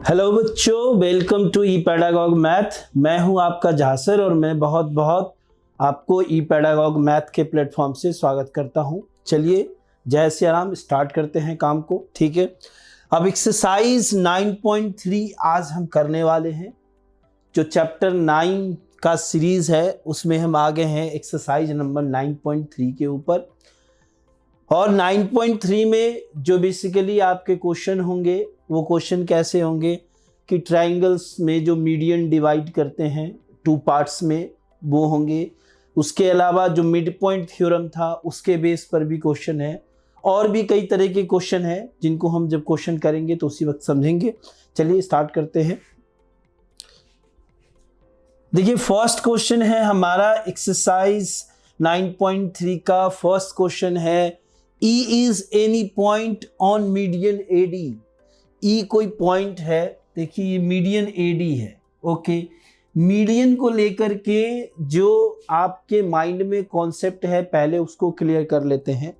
Hello बच्चों, welcome to E पैडागॉग math. मैं हूं आपका झासर और मैं बहुत बहुत आपको ई पैडागॉग मैथ के प्लेटफॉर्म से स्वागत करता हूं। चलिए जय सिया राम, स्टार्ट करते हैं काम को। ठीक है, अब एक्सरसाइज 9.3 आज हम करने वाले हैं। जो चैप्टर 9 का सीरीज है उसमें हम आगे हैं एक्सरसाइज नंबर 9.3 के ऊपर। और 9.3 में जो बेसिकली आपके क्वेश्चन होंगे वो क्वेश्चन कैसे होंगे कि ट्रायंगल्स में जो मीडियन डिवाइड करते हैं टू पार्ट्स में वो होंगे। उसके अलावा जो मिड पॉइंट थ्योरम था उसके बेस पर भी क्वेश्चन है, और भी कई तरह के क्वेश्चन हैं जिनको हम जब क्वेश्चन करेंगे तो उसी वक्त समझेंगे। चलिए स्टार्ट करते हैं। देखिए फर्स्ट क्वेश्चन है हमारा एक्सरसाइज 9.3 का। फर्स्ट क्वेश्चन है E is any point on median AD। E कोई पॉइंट है, देखिए ये मीडियन AD है। ओके, मीडियन को लेकर के जो आपके माइंड में कॉन्सेप्ट है पहले उसको क्लियर कर लेते हैं।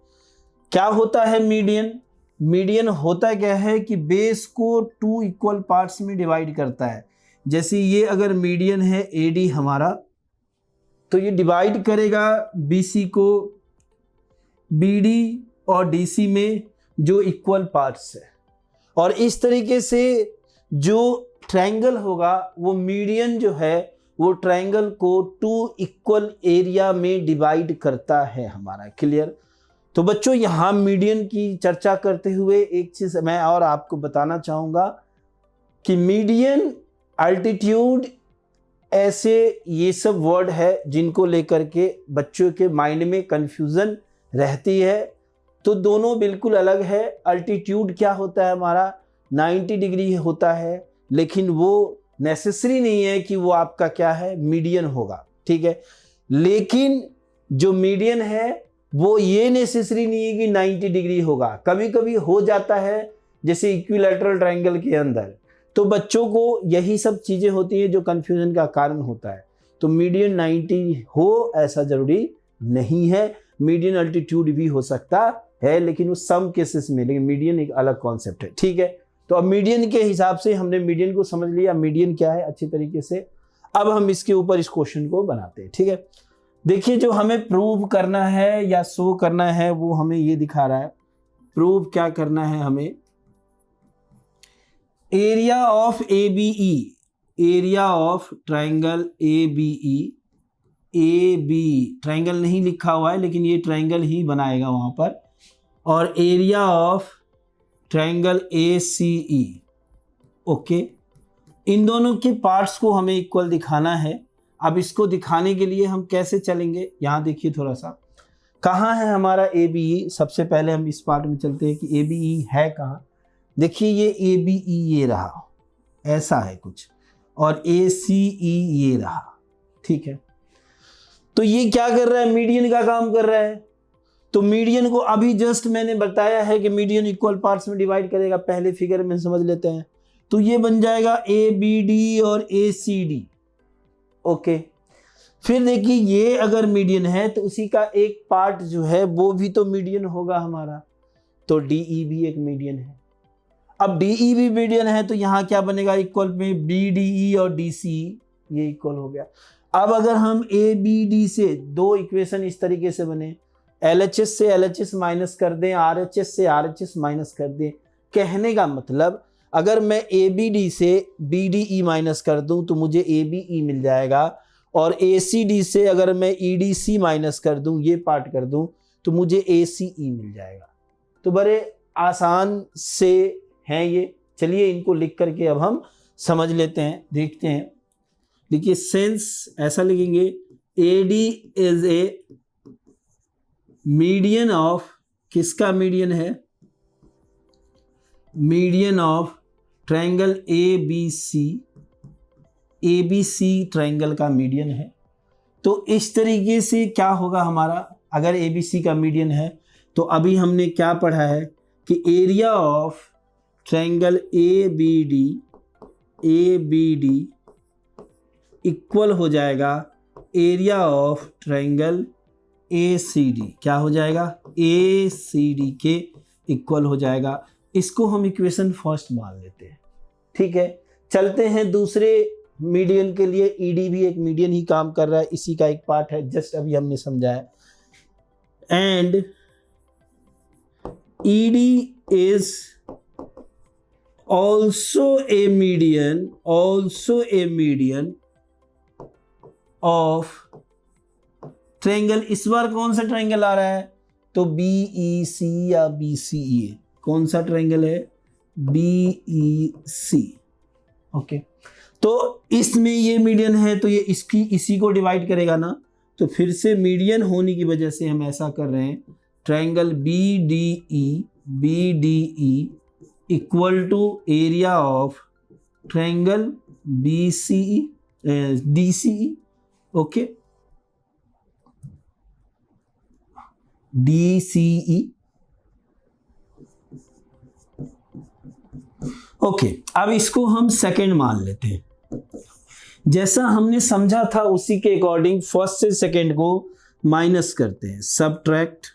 क्या होता है मीडियन? मीडियन होता क्या है कि बेस को 2 इक्वल पार्ट्स में डिवाइड करता है। जैसे ये अगर मीडियन है AD हमारा, तो ये डिवाइड करेगा BC को BD और DC में जो इक्वल पार्ट्स है। और इस तरीके से जो ट्रायंगल होगा वो मीडियन जो है वो ट्रायंगल को 2 इक्वल एरिया में डिवाइड करता है हमारा। क्लियर? तो बच्चों यहाँ मीडियन की चर्चा करते हुए एक चीज मैं और आपको बताना चाहूँगा कि मीडियन, अल्टीट्यूड, ऐसे ये सब वर्ड है जिनको लेकर के बच्चों के माइंड में कंफ्यूजन रहती है। तो दोनों बिल्कुल अलग है। अल्टीट्यूड क्या होता है हमारा 90 डिग्री होता है, लेकिन वो नेसेसरी नहीं है कि वो आपका क्या है मीडियन होगा। ठीक है, लेकिन जो मीडियन है वो ये नेसेसरी नहीं है कि 90 डिग्री होगा, कभी कभी हो जाता है जैसे इक्विलैटरल ट्रायंगल के अंदर। तो बच्चों को यही सब चीजें होती हैं जो कंफ्यूजन का कारण होता है। तो मीडियन 90 हो ऐसा जरूरी नहीं है, मीडियन अल्टीट्यूड भी हो सकता है, लेकिन वो सम केसेस में, लेकिन मीडियन एक अलग कॉन्सेप्ट है। ठीक है, तो अब मीडियन के हिसाब से हमने मीडियन को समझ लिया, मीडियन क्या है अच्छी तरीके से। अब हम इसके ऊपर इस क्वेश्चन को बनाते हैं। ठीक है, देखिए जो हमें प्रूव करना है या शो करना है वो हमें ये दिखा रहा है। प्रूव क्या करना है हमें? Area of ABE, area of triangle ABE, AB triangle नहीं लिखा हुआ है लेकिन ये ट्रायंगल ही बनाएगा वहां पर, और area of triangle ACE। Okay, इन दोनों के पार्ट्स को हमें इक्वल दिखाना है। अब इसको दिखाने के लिए हम कैसे चलेंगे, यहाँ देखिए थोड़ा सा, कहाँ है हमारा ABE। सबसे पहले हम इस पार्ट में चलते हैं कि ABE है कहाँ। देखिए ये ABE ये रहा, ऐसा है कुछ, और ACE ये रहा। ठीक है, तो ये क्या कर रहा है? मीडियन का काम कर रहा है। तो मीडियन को अभी जस्ट मैंने बताया है कि मीडियन इक्वल पार्ट्स में डिवाइड करेगा, पहले फिगर में समझ लेते हैं। तो ये बन जाएगा ABD और ACD। ओके, फिर देखिए ये अगर मीडियन है तो उसी का एक पार्ट जो है वो भी तो मीडियन होगा हमारा, तो DE भी एक मीडियन है। अब DE भी मीडियन है तो यहाँ क्या बनेगा इक्वल में, BDE और DCE ये इक्वल हो गया। अब अगर हम ABD से दो इक्वेशन इस तरीके से बने, LHS से LHS माइनस कर दें, RHS से RHS माइनस कर दें। कहने का मतलब अगर मैं ABD से BDE माइनस कर दूं तो मुझे ABE मिल जाएगा, और ACD से अगर मैं EDC माइनस कर दूं, ये पार्ट कर दूं, तो मुझे ACE मिल जाएगा। तो बड़े आसान से हैं ये। चलिए इनको लिख करके अब हम समझ लेते हैं, देखते हैं। देखिए सेंस ऐसा लिखेंगे, AD is a median of, किसका मीडियन है? Median of triangle ABC, ABC triangle का मीडियन है। तो इस तरीके से क्या होगा हमारा, अगर ABC का मीडियन है तो अभी हमने क्या पढ़ा है कि area of triangle ABD equal हो जाएगा एरिया ऑफ ट्रायंगल ACD। क्या हो जाएगा? ACD के इक्वल हो जाएगा। इसको हम इक्वेशन फर्स्ट मान लेते हैं। ठीक है, चलते हैं दूसरे मीडियन के लिए। ईडी भी एक मीडियन ही काम कर रहा है, इसी का एक पार्ट है, जस्ट अभी हमने समझाया। And ED is also a median of triangle. इस बार कौन सा ट्रायंगल आ रहा है? तो BEC या BCE। कौन सा ट्रायंगल है? BEC। ओके, तो इसमें ये मीडियन है तो ये इसी को डिवाइड करेगा ना, तो फिर से मीडियन होने की वजह से हम ऐसा कर रहे हैं, triangle BDE equal to area of triangle DCE। Okay, DCE। Okay, अब इसको हम सेकंड मान लेते हैं। जैसा हमने समझा था उसी के अकॉर्डिंग फर्स्ट से सेकंड को माइनस करते हैं। Subtract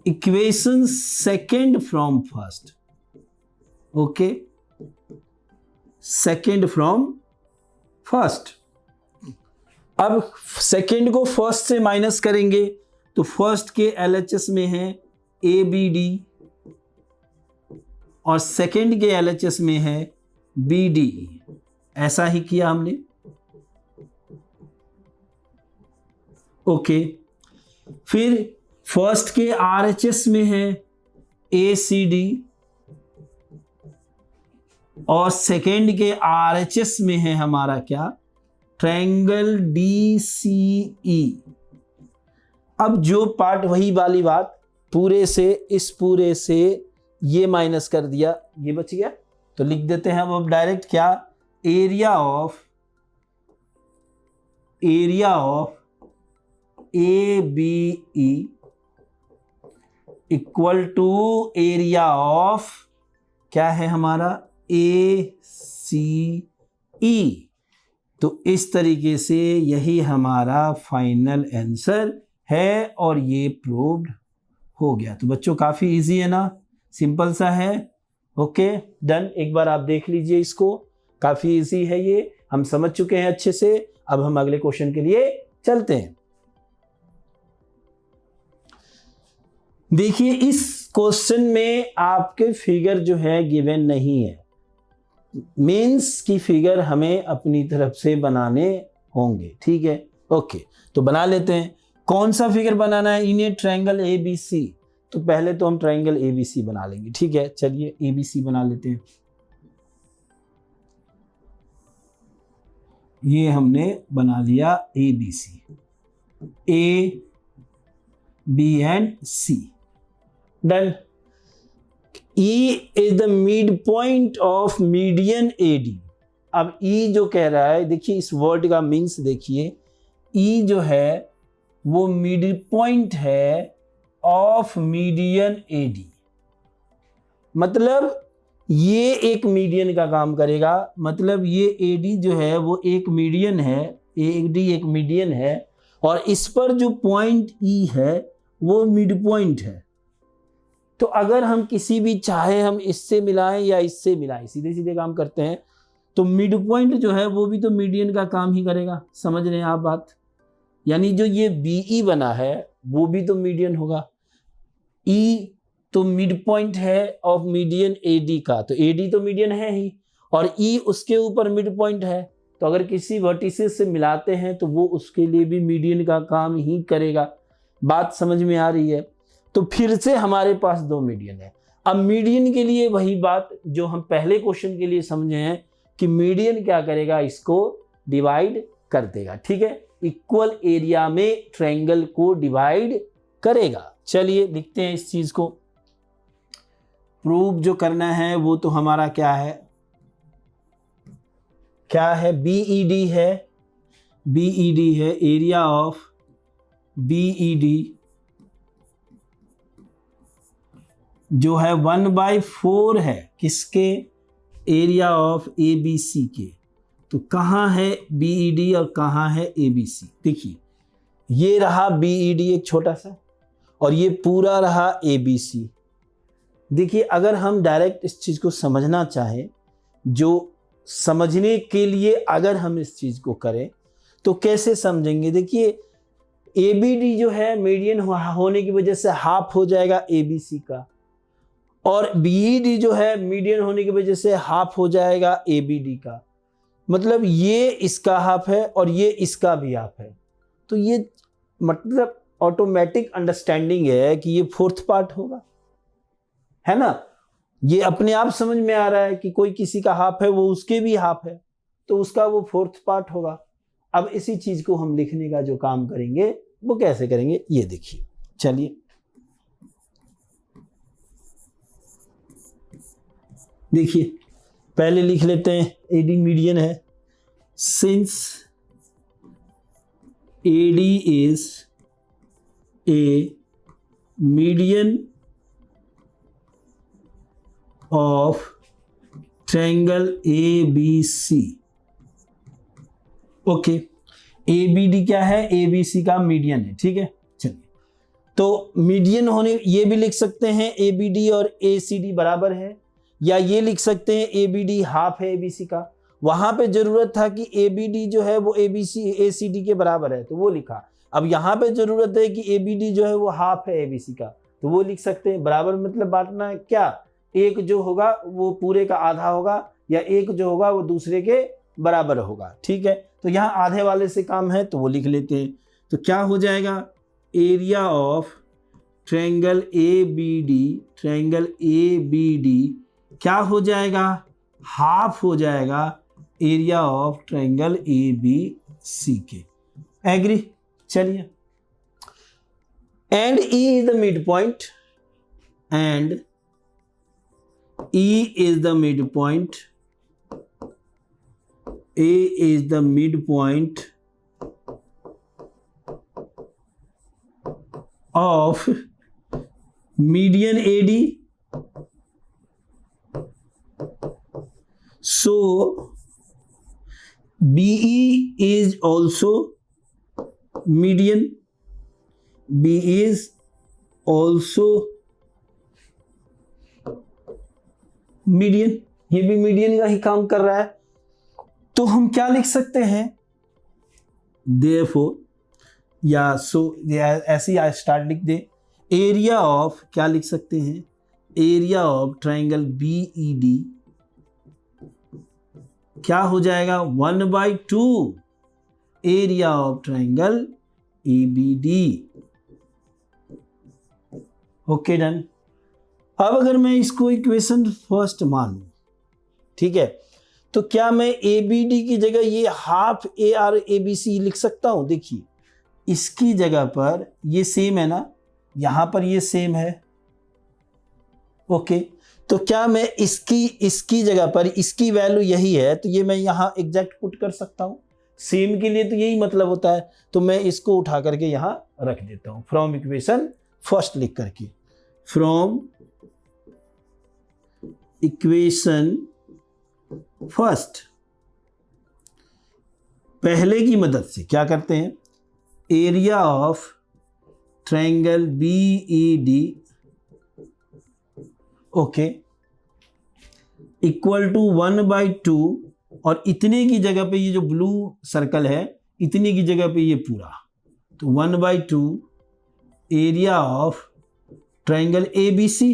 equation second from first. Okay, second from first. अब सेकंड को फर्स्ट से माइनस करेंगे तो फर्स्ट के LHS में है ABD और सेकंड के LHS में है BDE। ऐसा ही किया हमने। ओके, फिर फर्स्ट के RHS में है ACD और सेकंड के RHS में है हमारा क्या? Triangle DCE। अब जो पार्ट, वही वाली बात, पूरे से इस पूरे से ये माइनस कर दिया, ये बच गया, तो लिख देते हैं अब डायरेक्ट क्या? Area of ABE equal to area of क्या है हमारा? ACE। तो इस तरीके से यही हमारा फाइनल आंसर है और ये प्रूव्ड हो गया। तो बच्चों काफी इजी है ना, सिंपल सा है। Okay, done. एक बार आप देख लीजिए इसको, काफी इजी है ये, हम समझ चुके हैं अच्छे से। अब हम अगले क्वेश्चन के लिए चलते हैं। देखिए, इस क्वेश्चन में आपके फिगर जो है गिवन नहीं है, मीन्स की फिगर हमें अपनी तरफ से बनाने होंगे। ठीक है, ओके, तो बना लेते हैं। कौन सा फिगर बनाना है? इन्हें ट्रायंगल ABC। तो पहले तो हम ट्रायंगल ABC बना लेंगे। ठीक है, चलिए ABC बना लेते हैं। ये हमने बना लिया ABC, A, B and C। Done. E is the midpoint of median AD। अब E जो कह रहा है, देखिए इस वर्ड का मीन्स देखिए, E जो है वो मिड पॉइंट है ऑफ मीडियन AD। मतलब ये एक मीडियन का काम करेगा, मतलब ये AD जो है वो एक मीडियन है, AD एक मीडियन है, और इस पर जो पॉइंट E है वो मिड पॉइंट है। तो अगर हम किसी भी चाहे हम इससे मिलाएं या इससे मिलाएं, सीधे सीधे काम करते हैं, तो मिड पॉइंट जो है वो भी तो मीडियन का काम ही करेगा। समझ रहे हैं आप बात? यानी जो ये BE बना है वो भी तो मीडियन होगा। E तो मिड पॉइंट है ऑफ मीडियन AD का, तो AD तो मीडियन है ही, और E उसके ऊपर मिड पॉइंट है। तो अगर किसी वर्टिसेस से मिलाते हैं तो वो उसके लिए भी मीडियन का काम ही करेगा। बात समझ में आ रही है? तो फिर से हमारे पास दो मीडियन है। अब मीडियन के लिए वही बात जो हम पहले क्वेश्चन के लिए समझे हैं कि मीडियन क्या करेगा? इसको डिवाइड कर देगा। ठीक है, इक्वल एरिया में ट्रायंगल को डिवाइड करेगा। चलिए लिखते हैं इस चीज को। प्रूव जो करना है वो तो हमारा क्या है? BED है। BED है, एरिया ऑफ BED जो है 1/4 है किसके? एरिया ऑफ ABC के। तो कहाँ है BED और कहाँ है ABC? देखिए ये रहा BED एक छोटा सा, और ये पूरा रहा ABC। देखिए अगर हम डायरेक्ट इस चीज को समझना चाहें, जो समझने के लिए अगर हम इस चीज को करें तो कैसे समझेंगे? देखिए ABD जो है मीडियन होने की वजह से हाफ हो जाएगा ABC का, और BED जो है मीडियन होने की वजह से हाफ हो जाएगा ABD का। मतलब ये इसका हाफ है और ये इसका भी हाफ है, तो ये मतलब ऑटोमेटिक अंडरस्टैंडिंग है कि ये फोर्थ पार्ट होगा, है ना। ये अपने आप समझ में आ रहा है कि कोई किसी का हाफ है वो उसके भी हाफ है, तो उसका वो फोर्थ पार्ट होगा। अब इसी चीज को हम लिखने का जो काम करेंगे वो कैसे करेंगे, ये देखिए। चलिए देखिए पहले लिख लेते हैं AD मीडियन है। Since AD is a median of triangle ABC। Okay, ABD क्या है? ABC का मीडियन है, ठीक है। चलिए, तो मीडियन होने ये भी लिख सकते हैं ABD और ACD बराबर है, या ये लिख सकते हैं ABD हाफ है ABC का। वहां पे जरूरत था कि ABD जो है वो ACD के बराबर है, तो वो लिखा। अब यहाँ पे जरूरत है कि ABD जो है वो हाफ है ABC का, तो वो लिख सकते हैं। बराबर मतलब बांटना क्या? एक जो होगा वो पूरे का आधा होगा, या एक जो होगा वो दूसरे के बराबर होगा, ठीक है। तो यहाँ आधे वाले से काम है तो वो लिख लेते हैं। तो क्या हो जाएगा? एरिया ऑफ ट्रायंगल ABD क्या हो जाएगा? हाफ हो जाएगा एरिया ऑफ ट्रायंगल ABC के। एग्री? चलिए, and E is the mid point, and E is the midpoint, A is the midpoint of median AD. So BE is also median. B is also median, ये भी median का ही काम कर रहा है। तो हम क्या लिख सकते हैं? Therefore, या सो ऐसे ही स्टार्ट लिख दे। एरिया ऑफ क्या लिख सकते हैं? एरिया ऑफ ट्रायंगल BED क्या हो जाएगा? 1/2 area of triangle ABD। Okay, done. अब अगर मैं इसको इक्वेशन फर्स्ट मानूं, ठीक है, तो क्या मैं ABD की जगह ये हाफ AR ABC लिख सकता हूं? देखिए इसकी जगह पर ये सेम है ना, यहां पर ये सेम है। ओके, तो क्या मैं इसकी जगह पर इसकी वैल्यू यही है, तो ये मैं यहां एग्जैक्ट पुट कर सकता हूं। सेम के लिए तो यही मतलब होता है, तो मैं इसको उठा करके यहां रख देता हूं फ्रॉम इक्वेशन फर्स्ट लिख करके। फ्रॉम इक्वेशन फर्स्ट पहले की मदद से क्या करते हैं? Area of triangle BED okay equal to 1/2, और इतने की जगह पे ये जो ब्लू सर्कल है, इतने की जगह पे ये पूरा, तो 1/2 area of triangle ABC।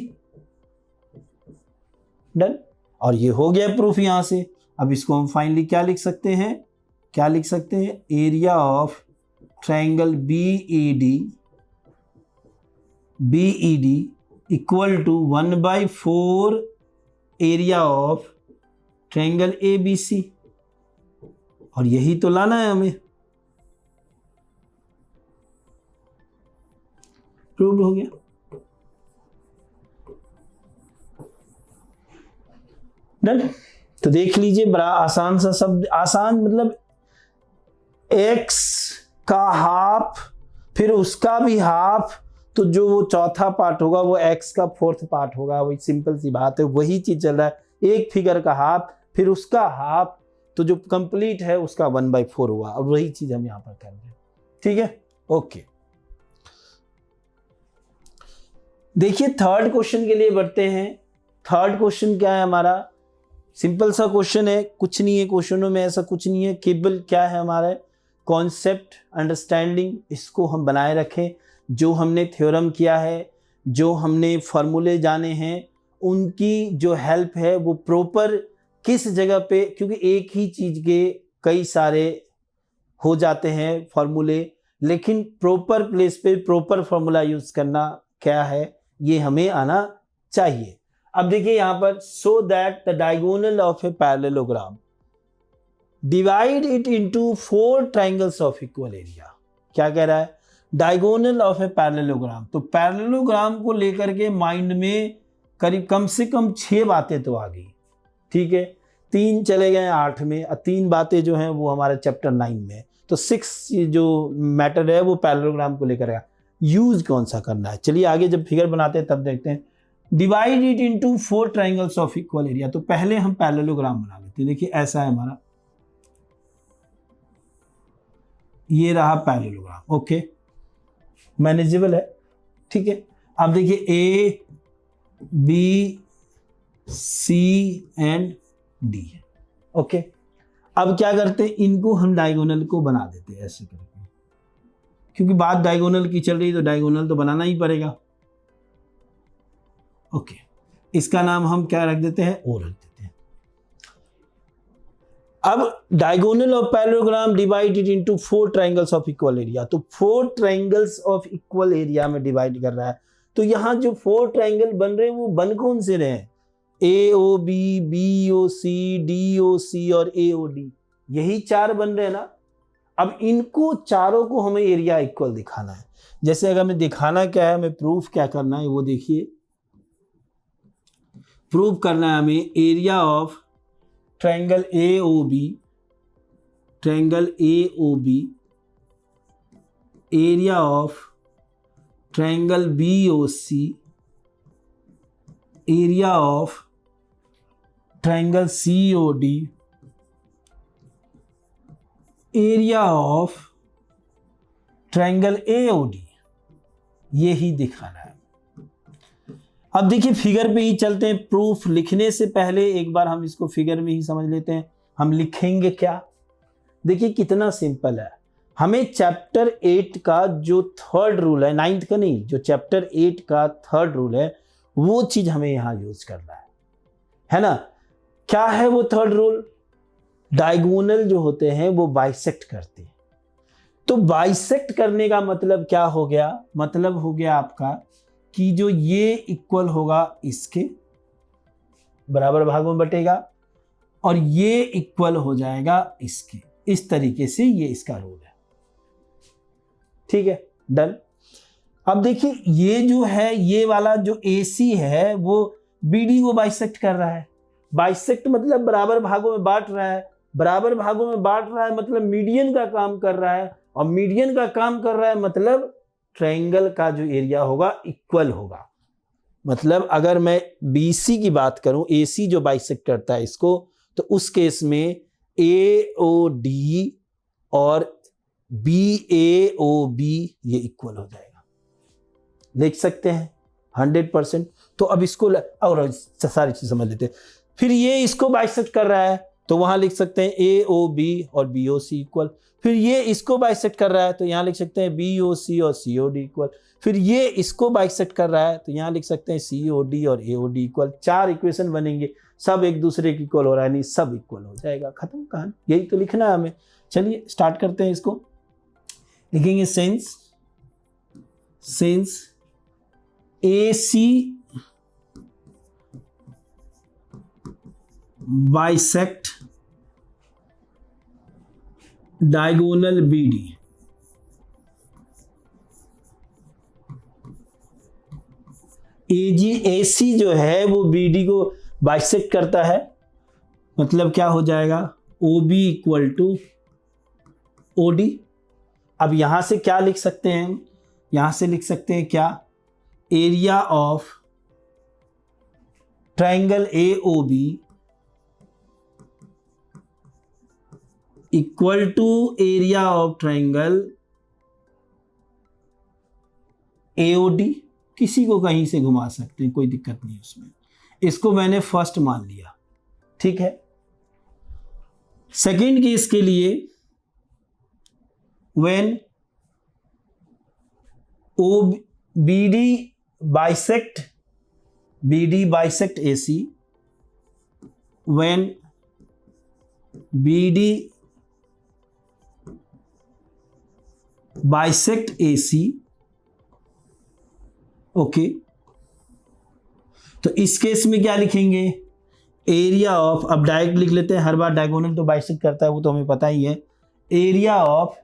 Done. और ये हो गया प्रूफ यहां से। अब इसको हम फाइनली क्या लिख सकते हैं? क्या लिख सकते हैं? Area of triangle BED equal to 1/4 area of triangle ABC। और यही तो लाना है हमें। प्रूव हो गया। डन। तो देख लीजिए, बड़ा आसान सा शब्द, आसान मतलब x का हाफ फिर उसका भी हाफ, तो जो वो चौथा पार्ट होगा वो x का फोर्थ पार्ट होगा। वही सिंपल सी बात है, वही चीज चल रहा है। एक फिगर का हाफ फिर उसका हाफ, तो जो कंप्लीट है उसका 1/4 हुआ, और वही चीज हम यहां पर कर रहे हैं। ठीक है, ओके। देखिए थर्ड क्वेश्चन के लिए बढ़ते हैं। थर्ड क्वेश्चन क्या है हमारा, सिंपल सा क्वेश्चन है, कुछ नहीं है क्वेश्चनों में, ऐसा कुछ नहीं है, केवल क्या है हमारा कॉन्सेप्ट अंडरस्टैंडिंग, इसको हम बनाए रखें। जो हमने थ्योरम किया है, जो हमने फार्मूले जाने हैं, उनकी जो हेल्प है वो प्रॉपर किस जगह पे, क्योंकि एक ही चीज के कई सारे हो जाते हैं फार्मूले, लेकिन प्रॉपर प्लेस पे प्रॉपर फार्मूला यूज करना क्या है ये हमें आना चाहिए। अब देखिए यहां पर, so that the diagonal of a parallelogram divide it into 4 triangles of equal area. क्या कह रहा है, डायगोनल ऑफ ए पैरेललोग्राम। तो पैरेललोग्राम को लेकर के माइंड में करीब कम से कम 6 बातें तो आ गई, ठीक है, 3 चले गए 8 में, और 3 बातें जो हैं वो हमारे चैप्टर 9 में। तो 6 जो मैटर है वो पैरेललोग्राम को लेकर है। यूज कौन सा करना है, चलिए आगे जब फिगर बनाते हैं तब देखते हैं। Divide it into 4 triangles of equal area. तो पहले हम पैरेललोग्राम बना लेते हैं। देखिए ऐसा है हमारा, ये रहा पैरेललोग्राम, ओके, मैनेजेबल है, ठीक है। अब देखिए A B C and D है, ओके। अब क्या करते हैं, इनको हम डायगोनल को बना देते हैं ऐसे करके, क्योंकि बात डायगोनल की चल रही तो डायगोनल तो बनाना ही पड़ेगा, ओके। इसका नाम हम क्या रख देते हैं, ओ रख देते हैं। अब diagonal of parallelogram divided into 4 triangles of equal area. तो 4 ट्रायंगल्स ऑफ इक्वल एरिया में डिवाइड कर रहा है। तो यहां जो 4 ट्रायंगल बन रहे हैं वो बन कौन से रहे हैं, ए ओ बी, बी ओ सी, डी ओ सी और ए ओ डी, यही 4 बन रहे हैं ना। अब इनको चारों को हमें एरिया इक्वल दिखाना है। जैसे अगर हमें दिखाना क्या है, हमें प्रूफ क्या करना है वो देखिए। प्रूफ करना है हमें area of triangle A O B, triangle A O B, area of triangle B O C, area of triangle C O D, area of triangle A O D, ये ही दिखाना है। अब देखिए फिगर पे ही चलते हैं। प्रूफ लिखने से पहले एक बार हम इसको फिगर में ही समझ लेते हैं। हम लिखेंगे क्या, देखिए कितना सिंपल है। हमें चैप्टर 8 का जो थर्ड रूल है, 9th का नहीं, जो चैप्टर 8 का थर्ड रूल है वो चीज हमें यहां यूज करना है ना। क्या है वो थर्ड रूल, डायगोनल जो होते हैं वो बाइसेक्ट करते हैं। तो बाइसेक्ट करने का मतलब क्या हो गया, मतलब हो गया आपका कि जो ये इक्वल होगा इसके बराबर भागों में बटेगा, और ये इक्वल हो जाएगा इसके। इस तरीके से ये इसका रूल है, ठीक है, डन। अब देखिए ये जो है, ये वाला जो AC है वो BD को बाइसेक्ट कर रहा है। बाइसेक्ट मतलब बराबर भागों में बांट रहा है। बराबर भागों में बांट रहा है मतलब मीडियन का काम कर रहा है, और मीडियन का काम कर रहा है मतलब ट्रायंगल का जो एरिया होगा इक्वल होगा। मतलब अगर मैं BC की बात करूं, AC जो बाइसेक्ट करता है इसको, तो उस केस में AOD और BAOB ये इक्वल हो जाएगा, लिख सकते हैं 100%। तो अब इसको और सारी चीज समझ लेते हैं। फिर ये इसको बाइसेक्ट कर रहा है तो वहां लिख सकते हैं AOB और BOC इक्वल। फिर ये इसको बाइसेक्ट कर रहा है तो यहां लिख सकते हैं BOC और COD इक्वल। फिर ये इसको बाइसेक्ट कर रहा है तो यहां लिख सकते हैं COD और AOD इक्वल। 4 इक्वेशन बनेंगे, सब एक दूसरे के इक्वल हो रहा है, नहीं सब इक्वल हो जाएगा, खत्म कहानी। यही तो लिखना है हमें। चलिए स्टार्ट करते हैं इसको। लिखेंगे sense AC bisect diagonal BD। AC जो है वो BD को बाइसेक्ट करता है, मतलब क्या हो जाएगा, OB इक्वल टू OD। अब यहां से क्या लिख सकते हैं, यहां से लिख सकते हैं क्या, area of triangle AOB equal to area of triangle AOD। किसी को कहीं से घुमा सकते हैं, कोई दिक्कत नहीं उसमें। इसको मैंने फर्स्ट मान लिया, ठीक है। सेकेंड केस के लिए when O B D bisect AC, when BD bisect AC, okay, तो इस केस में क्या लिखेंगे, एरिया ऑफ, अब डायरेक्ट लिख लेते हैं, हर बार डायगोनल तो बाइसेक्ट करता है वो तो हमें पता ही है। एरिया ऑफ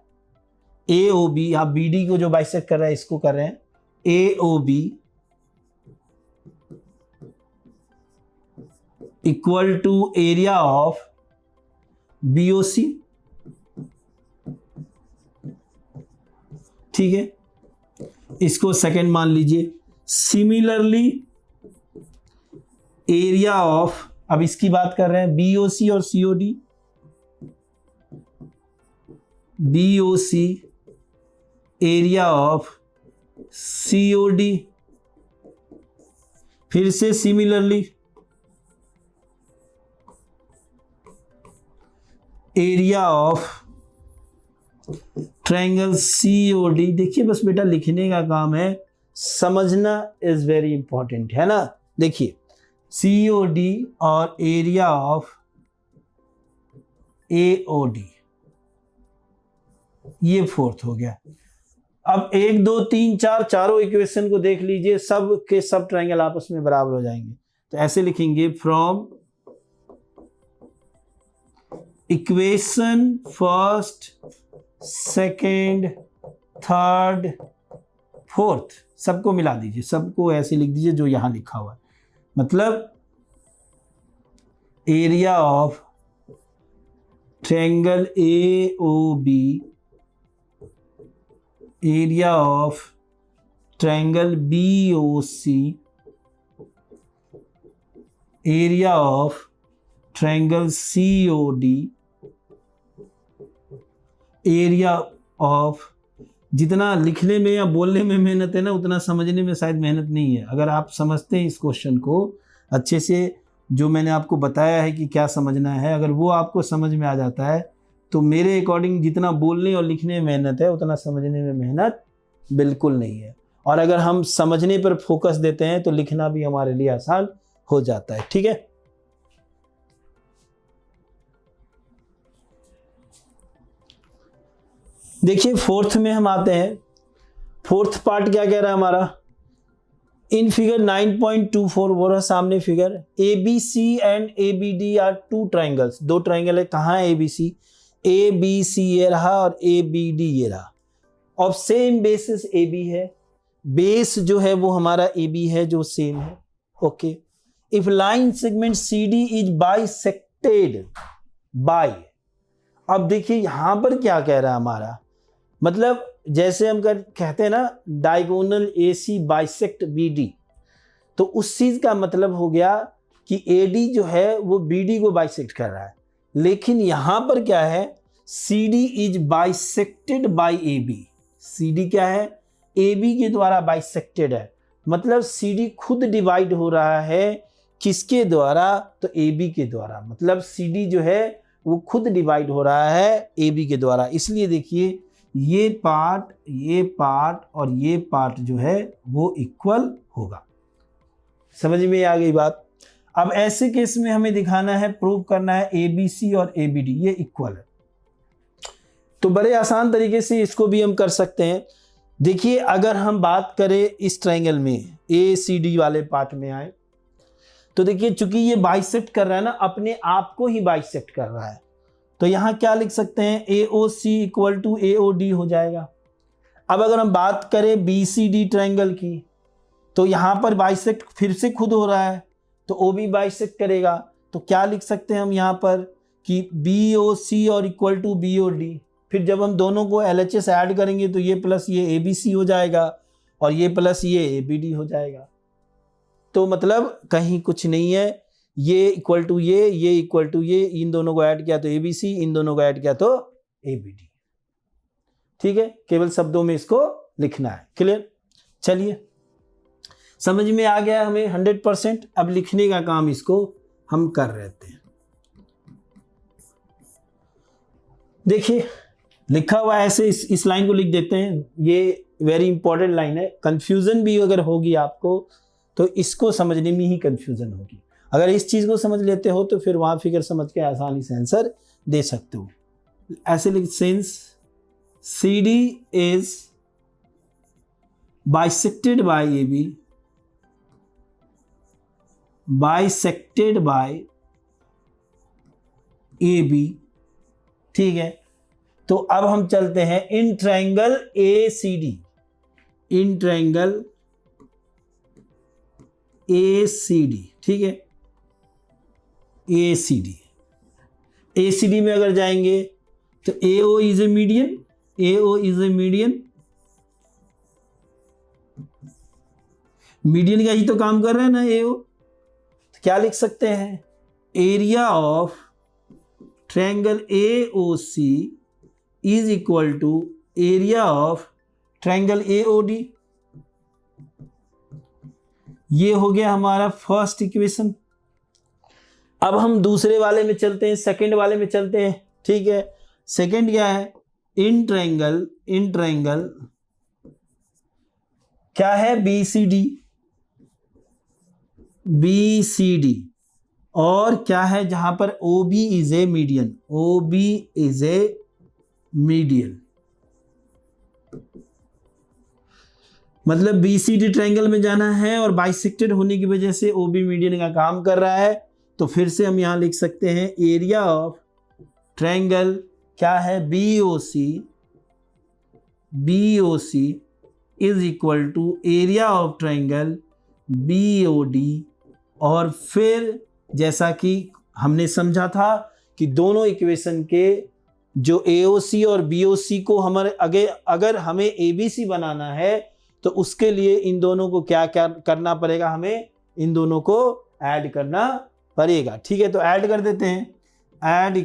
AOB, आप BD को जो बाइसेक्ट कर रहा है इसको कर रहे हैं, AOB equal to area of BOC, ठीक है, इसको सेकंड मान लीजिए। सिमिलरली एरिया ऑफ, अब इसकी बात कर रहे हैं BOC और COD, BOC area of COD, फिर से similarly area of triangle COD। देखिए बस बेटा लिखने का काम है, समझना इज वेरी इंपॉर्टेंट है ना। देखिए COD और एरिया ऑफ AOD, ये फोर्थ हो गया। अब 1 2 3 4 चारों इक्वेशन को देख लीजिए, सब के सब ट्रायंगल आपस में बराबर हो जाएंगे। तो ऐसे लिखेंगे, from equation first second third fourth, सबको मिला दीजिए, सबको ऐसे लिख दीजिए जो यहां लिखा हुआ है। मतलब area of triangle AOB, area of triangle BOC, area of triangle COD, area of, जितना लिखने में या बोलने में मेहनत है ना उतना समझने में शायद मेहनत नहीं है। अगर आप समझते हैं इस क्वेश्चन को अच्छे से, जो मैंने आपको बताया है कि क्या समझना है, अगर वो आपको समझ में आ जाता है तो मेरे अकॉर्डिंग जितना बोलने और लिखने में मेहनत है उतना समझने में मेहनत बिल्कुल नहीं है। और अगर हम समझने पर फोकस देते हैं तो लिखना भी हमारे लिए आसान हो जाता है, ठीक है। देखिए फोर्थ में हम आते हैं। फोर्थ पार्ट क्या कह रहा है हमारा, इन फिगर 9.24 वो रहा सामने figure, ABC and ABD are two triangles, दो ट्राइंगल है। कहाँ है ABC ये रहा और ABD ये रहा, ऑफ सेम बेसिस AB है, बेस जो है वो हमारा AB है जो सेम है, okay. If line segment CD is bisected by, अब देखिए यहां पर क्या कह रहा है हमारा, मतलब जैसे हम कहते हैं ना डायगोनल AC बाइसेक्ट BD, तो उस चीज का मतलब हो गया कि AD जो है वो BD को बाइसेक्ट कर रहा है। लेकिन यहां पर क्या है, CD is bisected by AB, CD क्या है, AB के द्वारा बाइसेक्टेड है, मतलब CD खुद डिवाइड हो रहा है, किसके द्वारा, तो AB के द्वारा, मतलब CD जो है वो खुद डिवाइड हो रहा है AB के द्वारा। इसलिए देखिए ये पार्ट और ये पार्ट जो है वो इक्वल होगा। समझ में आ गई बात। अब ऐसे केस में हमें दिखाना है, प्रूव करना है ABC और ABD ये इक्वल है। तो बड़े आसान तरीके से इसको भी हम कर सकते हैं। देखिए अगर हम बात करें इस ट्रायंगल में ACD वाले पार्ट में आए, तो देखिए चूंकि ये बाइसेक्ट कर रहा है ना, अपने आप को ही बाइसेक्ट कर रहा है, तो यहां क्या लिख सकते हैं, AOC इक्वल टू AOD हो जाएगा। अब अगर हम बात करें BCD ट्रायंगल की, तो यहां पर बाइसेक्ट फिर से खुद हो रहा है, तो OB बाइसेक्ट करेगा, तो क्या लिख सकते हैं हम यहां पर कि BOC और इक्वल टू BOD। फिर जब हम दोनों को LHS ऐड करेंगे तो ये प्लस ये ABC हो जाएगा और ये प्लस ये ABD हो जाएगा। तो मतलब कहीं कुछ नहीं है, ये इक्वल टू ये इक्वल टू ये, इन दोनों को ऐड किया तो ABC, इन दोनों को ऐड किया तो ABD, ठीक है। केवल शब्दों में इसको लिखना है, क्लियर। चलिए समझ में आ गया हमें 100%। अब लिखने का काम इसको हम कर रहे थे। देखिए लिखा हुआ है ऐसे, इस लाइन को लिख देते हैं। ये वेरी इंपॉर्टेंट लाइन है। कंफ्यूजन भी अगर होगी आपको तो इसको समझने में ही कंफ्यूजन होगी। अगर इस चीज को समझ लेते हो तो फिर वहां फिगर समझ के आसानी से आंसर दे सकते हो। ऐसे लिख, since CD is bisected by AB, bisected by AB, ठीक है। तो अब हम चलते हैं in triangle ACD, in triangle ACD, ठीक है। ACD में अगर जाएंगे तो AO is a median, AO is a median, median का ही तो काम कर रहा है ना AO। तो क्या लिख सकते हैं, area of triangle AOC is equal to area of triangle AOD। ये हो गया हमारा फर्स्ट इक्वेशन। अब हम दूसरे वाले में चलते हैं, सेकंड वाले में चलते हैं, ठीक है। सेकंड क्या है, इन ट्रायंगल क्या है, BCD, और क्या है जहां पर OB is a median, OB is a median. मतलब BCD ट्रायंगल में जाना है और बाइसेक्टेड होने की वजह से OB मीडियन का काम कर रहा है। तो फिर से हम यहां लिख सकते हैं एरिया ऑफ ट्रायंगल क्या है, BOC is equal to area of triangle BOD। और फिर जैसा कि हमने समझा था कि दोनों इक्वेशन के जो AOC और BOC को हमारे अगर हमें ABC बनाना है तो उसके लिए इन दोनों को क्या क्या करना पड़ेगा, हमें इन दोनों को ऐड करना पड़ेगा, ठीक है। तो ऐड कर देते हैं, add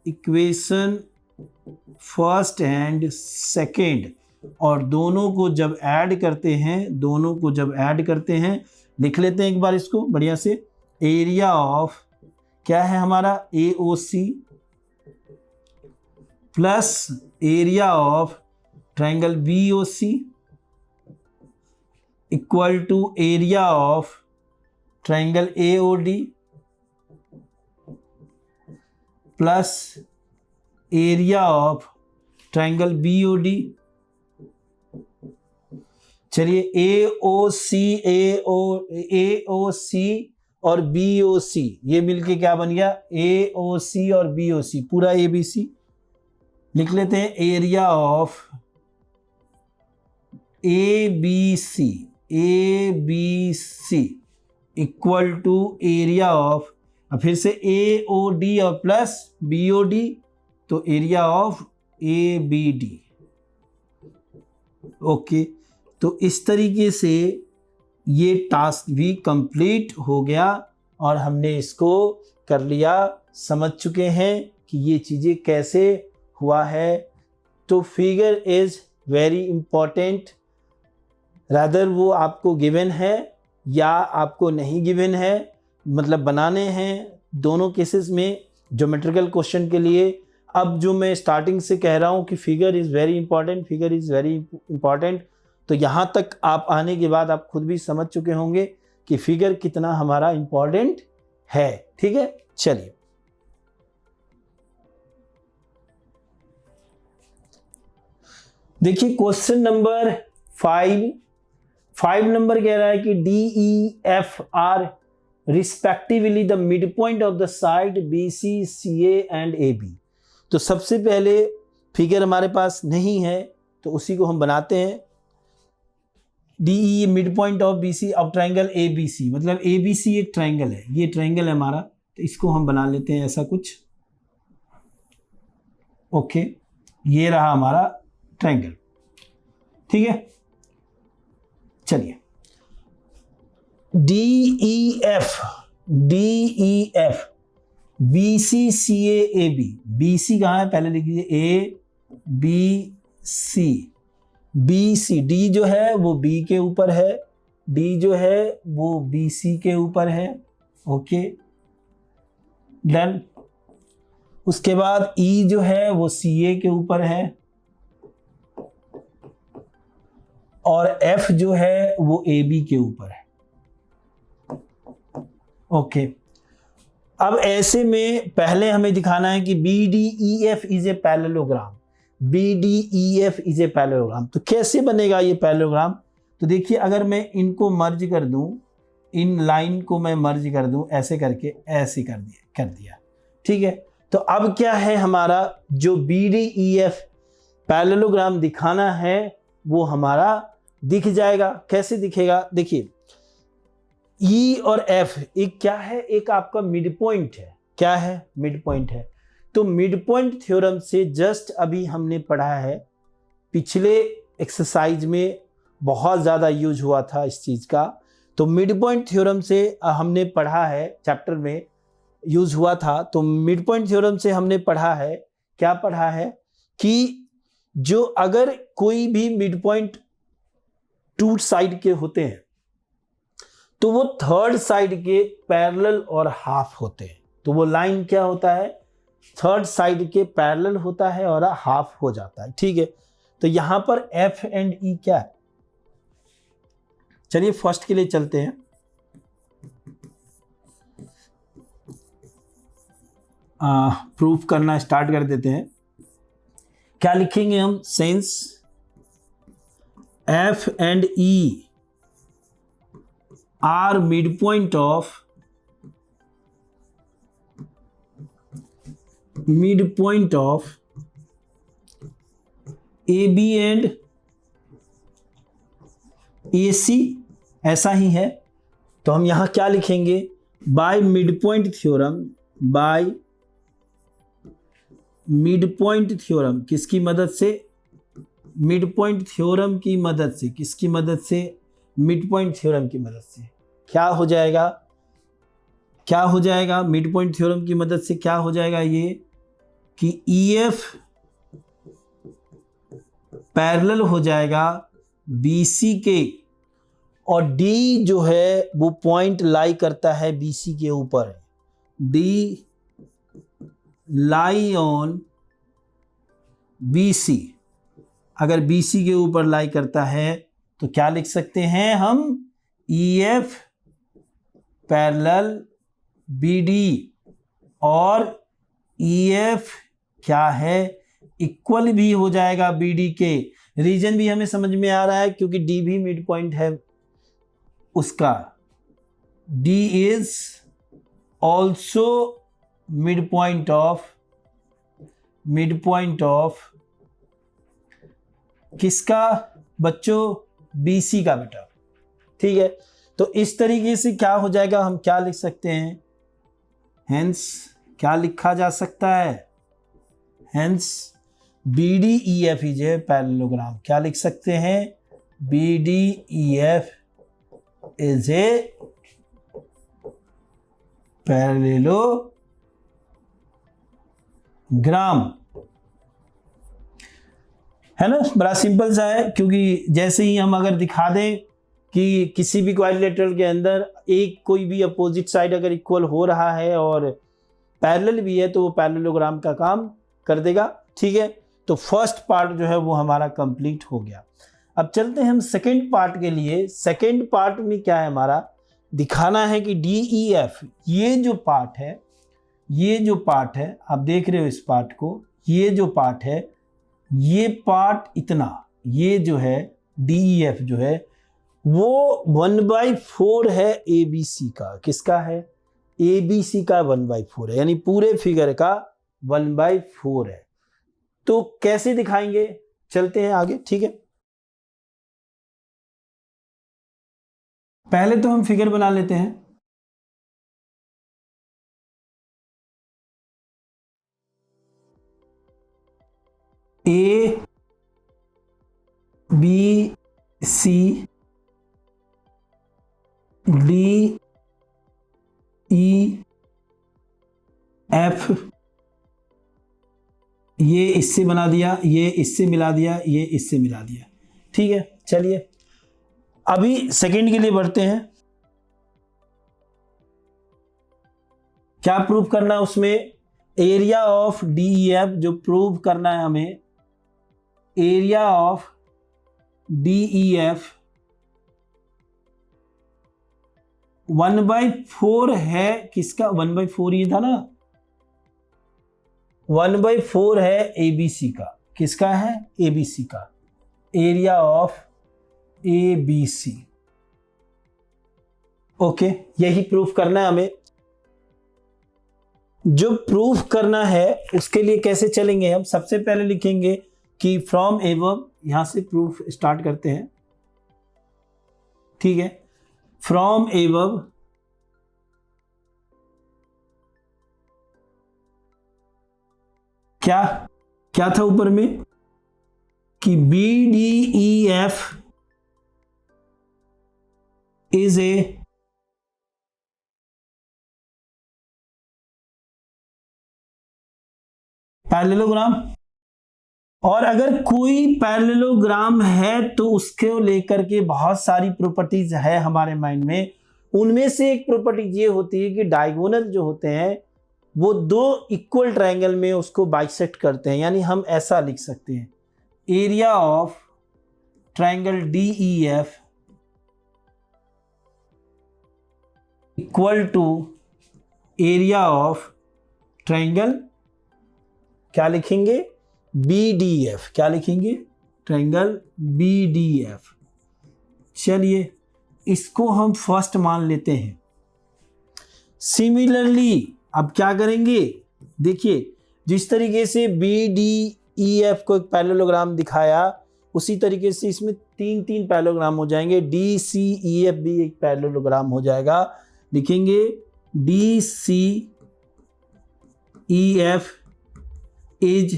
equation first and second, और दोनों को जब ऐड करते हैं, लिख लेते हैं एक बार इसको बढ़िया से। एरिया ऑफ क्या है हमारा AOC plus area of triangle BOC equal to area of triangle AOD plus area of triangle BOD। चलिए AOC और BOC ये मिलके क्या बन गया, AOC और BOC पूरा ABC लिख लेते हैं। Area of ABC equal to area of, फिर से AOD और प्लस BOD तो एरिया ऑफ ABD। ओके, तो इस तरीके से ये टास्क भी कंप्लीट हो गया और हमने इसको कर लिया, समझ चुके हैं कि ये चीज़ें कैसे हुआ है। तो figure is very important, rather वो आपको गिवन है या आपको नहीं गिवन है, मतलब बनाने हैं दोनों केसेस में ज्योमेट्रिकल क्वेश्चन के लिए। अब जो मैं स्टार्टिंग से कह रहा हूँ कि फिगर इज़ वेरी इंपॉर्टेंट, तो यहाँ तक आप आने के बाद आप खुद भी समझ चुके होंगे कि फिगर कितना हमारा इंपॉर्टेंट है, ठीक है। चलिए देखिए क्वेश्चन नंबर 5 नंबर कह रहा है कि DEF are respectively the mid point of the side BC CA and AB। तो सबसे पहले फिगर हमारे पास नहीं है तो उसी को हम बनाते हैं। DE mid point of BC of triangle ABC, मतलब ABC एक ट्रायंगल है, ये ट्रायंगल है हमारा, तो इसको हम बना लेते हैं ऐसा कुछ। ओके, ये रहा हमारा ट्रायंगल, ठीक है। चलिए DEF BC CA AB, BC कहाँ है पहले लिख लीजिए, ABC बी सी, डी जो है वो बी के ऊपर है, डी जो है वो बी सी के ऊपर है। Okay done. उसके बाद ई जो है वो सी ए के ऊपर है और एफ जो है वो ए बी के ऊपर है। ओके अब ऐसे में पहले हमें दिखाना है कि B D E F is a parallelogram. B D E F is a parallelogram. तो कैसे बनेगा ये पैरेललोग्राम? तो देखिए अगर मैं इनको मर्ज कर दूं, इन लाइन को मैं मर्ज कर दूं ऐसे करके, ऐसे कर दिया ठीक है। तो अब क्या है, हमारा जो B D E F parallelogram दिखाना है वो हमारा दिख जाएगा। कैसे दिखेगा? देखिए ई और एफ एक क्या है, एक आपका मिड पॉइंट है। क्या है? मिड पॉइंट है। तो मिड पॉइंट थ्योरम से जस्ट अभी हमने पढ़ा है, पिछले एक्सरसाइज में बहुत ज़्यादा यूज हुआ था इस चीज़ का। तो मिड पॉइंट थ्योरम से हमने पढ़ा है, चैप्टर में यूज हुआ था। तो मिड पॉइंट थ्योरम से हमने पढ़ा है, क्या पढ़ा है कि जो अगर कोई भी मिड पॉइंट टू साइड के होते हैं तो वो थर्ड साइड के पैरेलल और हाफ होते हैं। तो वो लाइन क्या होता है, थर्ड साइड के पैरेलल होता है और हाफ हो जाता है। ठीक है, तो यहां पर एफ एंड ई क्या है? चलिए फर्स्ट के लिए चलते हैं। प्रूफ करना स्टार्ट कर देते हैं। क्या लिखेंगे हम? Since F and E are mid point of A B and A C, ऐसा ही है। तो हम यहां क्या लिखेंगे? By midpoint theorem, by midpoint theorem किसकी मदद से? मिड पॉइंट थ्योरम की मदद से। किसकी मदद से? मिड पॉइंट थ्योरम की मदद से। क्या हो जाएगा? क्या हो जाएगा? मिड पॉइंट थ्योरम की मदद से क्या हो जाएगा ये कि ई एफ पैरेलल हो जाएगा बी सी के, और डी जो है वो पॉइंट लाई करता है बी सी के ऊपर। D lie on B C. अगर बी सी के ऊपर लाई करता है तो क्या लिख सकते हैं हम? E F parallel B D, और ई एफ क्या है? इक्वल भी हो जाएगा बी डी के। रीजन भी हमें समझ में आ रहा है क्योंकि डी भी मिड पॉइंट है उसका। D is also mid point of किसका बच्चों? बी सी का बेटा। ठीक है, तो इस तरीके से क्या हो जाएगा, हम क्या लिख सकते हैं? हेंस क्या लिखा जा सकता है? Hence B D E F is a parallelogram. क्या लिख सकते हैं? B D E F is a parallelogram. है ना, बड़ा सिंपल सा है। क्योंकि जैसे ही हम अगर दिखा दें कि किसी भी क्वाड्रिलेटरल के अंदर एक कोई भी अपोजिट साइड अगर इक्वल हो रहा है और पैरेलल भी है तो वो पैरेललोग्राम का काम कर देगा। ठीक है, तो फर्स्ट पार्ट जो है वो हमारा कंप्लीट हो गया। अब चलते हैं हम सेकंड पार्ट के लिए। सेकंड पार्ट में क्या है, हमारा दिखाना है कि डी ई एफ, ये जो पार्ट है, आप देख रहे हो इस पार्ट को, ये जो पार्ट है, ये पार्ट इतना, ये जो है डी ई एफ जो है वो 1/4 है ए बी सी का। किसका है? ए बी सी का 1/4 है, यानी पूरे फिगर का 1/4 है। तो कैसे दिखाएंगे? चलते हैं आगे। ठीक है, पहले तो हम फिगर बना लेते हैं। A B C D E F, ये इससे बना दिया, ये इससे मिला दिया, ये इससे मिला दिया। ठीक है, चलिए अभी सेकंड के लिए बढ़ते हैं। क्या प्रूव करना है उसमें? एरिया ऑफ डीईएफ जो प्रूव करना है हमें, एरिया ऑफ डीईएफ 1/4 है किसका? 1/4 ये था ना, 1/4 है एबीसी का। किसका है? एबीसी का। Area of ABC. ओके, यही प्रूफ करना है हमें। जो प्रूफ करना है उसके लिए कैसे चलेंगे हम? सबसे पहले लिखेंगे कि फ्रॉम एबव, यहां से प्रूफ स्टार्ट करते हैं। ठीक है, फ्रॉम एबव क्या क्या था ऊपर में कि BDEF इज ए पैरेललोग्राम, और अगर कोई पैरेललोग्राम है तो उसको लेकर के बहुत सारी प्रॉपर्टीज है हमारे माइंड में। उनमें से एक प्रॉपर्टी ये होती है कि डायगोनल जो होते हैं वो दो इक्वल ट्रायंगल में उसको बाइसेक्ट करते हैं। यानी हम ऐसा लिख सकते हैं, area of triangle DEF equal to area of triangle, क्या लिखेंगे? BDF। क्या लिखेंगे? Triangle BDF। चलिए इसको हम फर्स्ट मान लेते हैं। सिमिलरली अब क्या करेंगे? देखिए, जिस तरीके से BDEF को एक पैरेललोग्राम दिखाया, उसी तरीके से इसमें तीन तीन पैरेललोग्राम हो जाएंगे। DCEF भी एक पैरेललोग्राम हो जाएगा। लिखेंगे DCEF is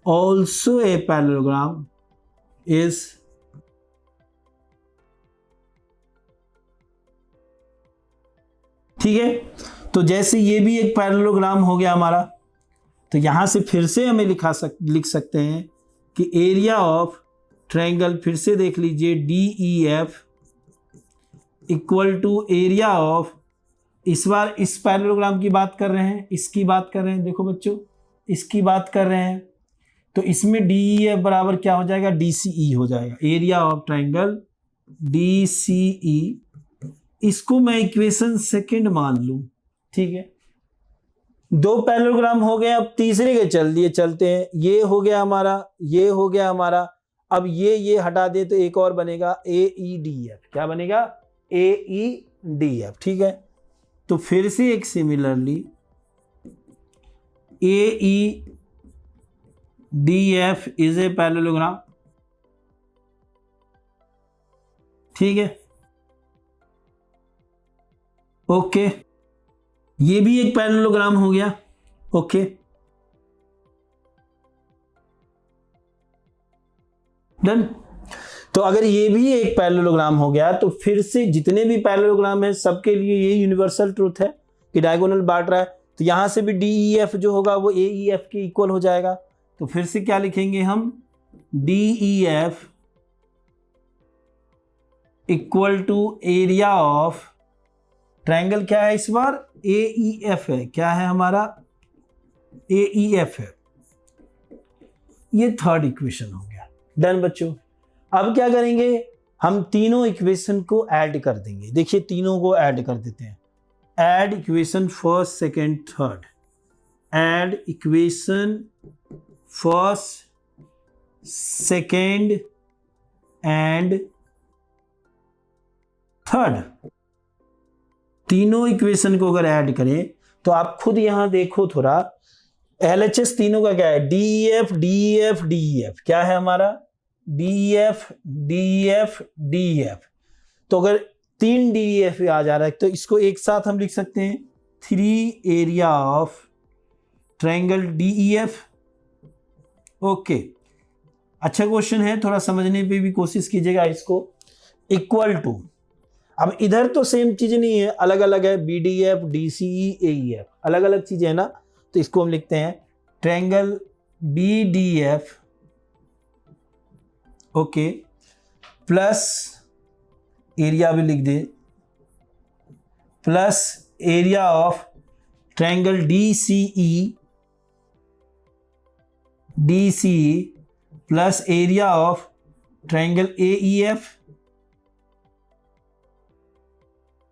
also a parallelogram is ठीक है। तो जैसे ये भी एक पैरेललोग्राम हो गया हमारा, तो यहां से फिर से हमें लिख सकते हैं कि एरिया ऑफ ट्रायंगल, फिर से देख लीजिए, DEF equal to area of, इस बार इस पैरेललोग्राम की बात कर रहे हैं, इसकी बात कर रहे हैं, देखो बच्चों इसकी बात कर रहे हैं, तो इसमें DEF बराबर क्या हो जाएगा? DCE हो जाएगा। एरिया ऑफ ट्रायंगल DCE, इसको मैं इक्वेशन सेकंड मान लूं। ठीक है, दो पैरेललोग्राम हो गए, अब तीसरे के चलते हैं। ये हो गया हमारा, ये हो गया हमारा। अब ये हटा दे तो एक और बनेगा AEDF। क्या बनेगा? AEDF। ठीक है, तो फिर से एक similarly AEDF is a parallelogram. ठीक है, ओके, ये भी एक पैरेललोग्राम हो गया। Okay, done. तो अगर ये भी एक पैरेललोग्राम हो गया, तो फिर से जितने भी पैरेललोग्राम है सबके लिए ये यूनिवर्सल ट्रूथ है कि डायगोनल बांट रहा है। तो यहां से भी DEF जो होगा वो AEF के इक्वल हो जाएगा। तो फिर से क्या लिखेंगे हम? DEF equal to area of triangle, क्या है इस बार? AEF है। क्या है हमारा? AEF है। ये थर्ड इक्वेशन हो गया। डन बच्चों। अब क्या करेंगे? हम तीनों इक्वेशन को ऐड कर देंगे। देखिए तीनों को ऐड कर देते हैं। Add equation first, second, third. Add equation first, second and third. तीनों इक्वेशन को अगर ऐड करें तो आप खुद यहां देखो थोड़ा, LHS तीनों का क्या है? DEF DEF DEF। क्या है हमारा? DEF DEF DEF। तो अगर 3 DEF आ जा रहा है तो इसको एक साथ हम लिख सकते हैं 3 area of triangle DEF। Okay, अच्छा क्वेश्चन है, थोड़ा समझने पे भी कोशिश कीजिएगा इसको। इक्वल टू, अब इधर तो सेम चीज नहीं है, अलग अलग है। BDF DCE AEF अलग अलग चीजें है ना, तो इसको हम लिखते हैं triangle BDF okay, plus area भी लिख दे, plus area of triangle DCE plus area of triangle AEF।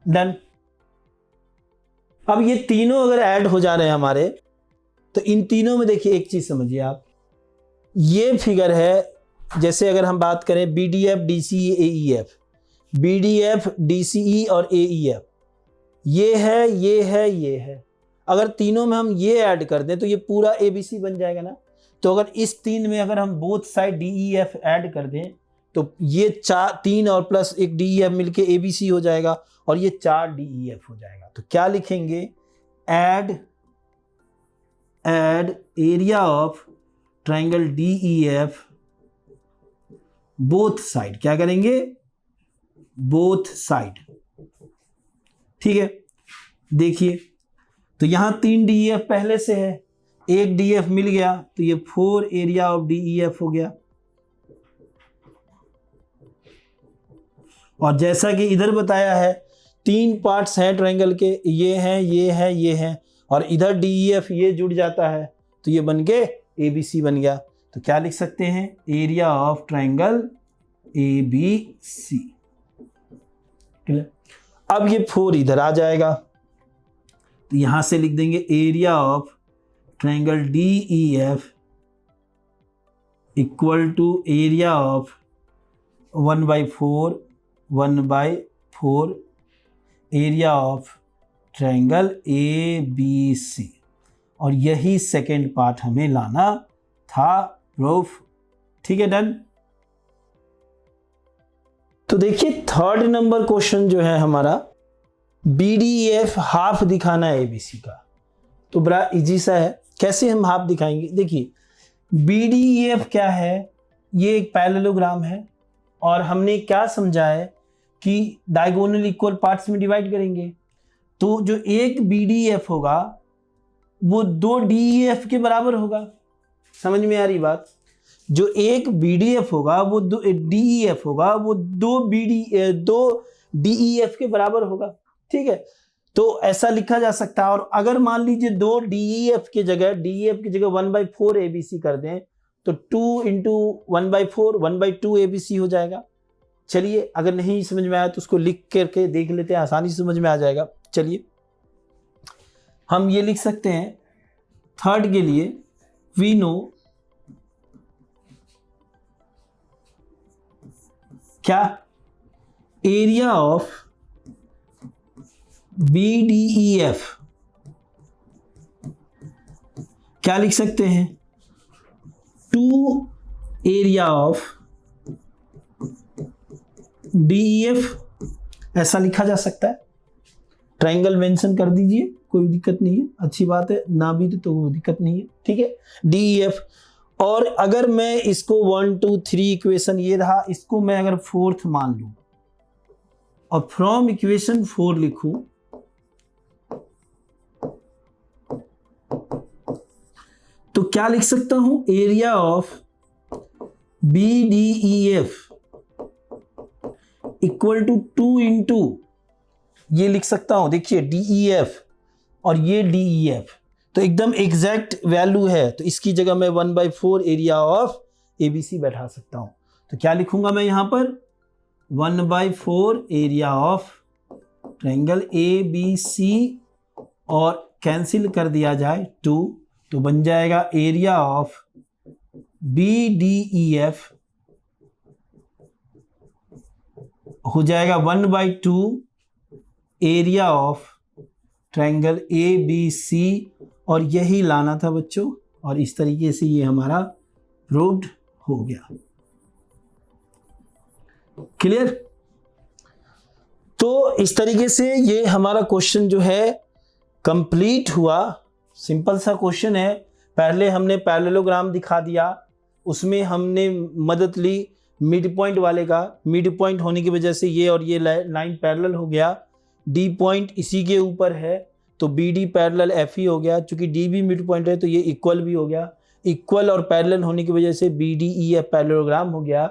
Done. अब ये तीनों अगर ऐड हो जा रहे हैं हमारे, तो इन तीनों में देखिए एक चीज समझिए आप, ये फिगर है, जैसे अगर हम बात करें BDF DCE AEF, BDF DCE और AEF, ये है, ये है, ये है। अगर तीनों में हम ये ऐड कर दें तो ये पूरा ABC बन जाएगा ना। तो अगर इस तीन में अगर हम बोथ साइड DEF ऐड कर दें तो ये 3 और प्लस एक DEF मिलके ABC हो जाएगा और ये 4 DEF हो जाएगा। तो क्या लिखेंगे, add area of triangle DEF both side, क्या करेंगे, बोथ साइड। ठीक है, देखिए तो यहां 3 DEF पहले से है, एक DEF मिल गया तो ये 4 एरिया ऑफ DEF हो गया। और जैसा कि इधर बताया है 3 पार्ट्स हैं ट्रायंगल के, ये हैं, ये हैं, ये हैं, और इधर DEF ये जुड़ जाता है तो ये बन के ABC बन गया। तो क्या लिख सकते हैं, एरिया ऑफ ट्रायंगल ABC। अब ये 4 इधर आ जाएगा तो यहां से लिख देंगे area of triangle DEF equal to area of 1/4 area of triangle ABC। और यही सेकेंड पार्ट हमें लाना था प्रूफ। ठीक है, डन। तो देखिए थर्ड नंबर क्वेश्चन जो है हमारा, BDF हाफ दिखाना है ABC का। तो बड़ा इजी सा है, कैसे हम हाफ दिखाएंगे। देखिए BDF क्या है, ये एक पैरेललोग्राम है और हमने क्या समझा है कि डायगोनल इक्वल पार्ट्स में डिवाइड करेंगे। तो जो एक BDF होगा वो 2 DEF के बराबर होगा। समझ में आ रही बात, जो एक BDF होगा वो 2 DEF होगा, वो 2 DEF के बराबर होगा। ठीक है, तो ऐसा लिखा जा सकता है। और अगर मान लीजिए 2 DEF की जगह 1/4 ABC कर दें तो 2 इंटू 1/4 1/2 ABC हो जाएगा। चलिए, अगर नहीं समझ में आया तो उसको लिख करके देख लेते हैं, आसानी से समझ में आ जाएगा। चलिए हम ये लिख सकते हैं, थर्ड के लिए वी नो क्या, एरिया ऑफ BDEF क्या लिख सकते हैं, 2 एरिया ऑफ DEF, ऐसा लिखा जा सकता है। ट्रायंगल मेंशन कर दीजिए, कोई दिक्कत नहीं है, अच्छी बात है, ना भी तो कोई दिक्कत नहीं है। ठीक है, DEF। और अगर मैं इसको 1 2 3 इक्वेशन ये रहा, इसको मैं अगर 4th मान लूं और फ्रॉम इक्वेशन 4 लिखूं तो क्या लिख सकता हूं, area of BDEF equal to 2 into ये लिख सकता हूं, देखिए DEF और ये DEF तो एकदम एग्जैक्ट वैल्यू है, तो इसकी जगह मैं 1/4 एरिया ऑफ ABC बैठा सकता हूं। तो क्या लिखूंगा मैं यहां पर, 1/4 एरिया ऑफ ट्रायंगल ABC और कैंसिल कर दिया जाए 2, तो बन जाएगा एरिया ऑफ BDEF हो जाएगा 1/2 एरिया ऑफ ट्रायंगल ABC। और यही लाना था बच्चों, और इस तरीके से ये हमारा प्रूव्ड हो गया। क्लियर। तो इस तरीके से ये हमारा क्वेश्चन जो है कंप्लीट हुआ। सिंपल सा क्वेश्चन है, पहले हमने पैरेललोग्राम दिखा दिया, उसमें हमने मदद ली मिड पॉइंट वाले का, मिड पॉइंट होने की वजह से ये और ये लाइन पैरेलल हो गया, D पॉइंट इसी के ऊपर है तो BD पैरेलल FE हो गया, चूंकि D भी मिड पॉइंट है तो ये इक्वल भी हो गया, इक्वल और पैरेलल होने की वजह से BDEF पैरेललोग्राम हो गया।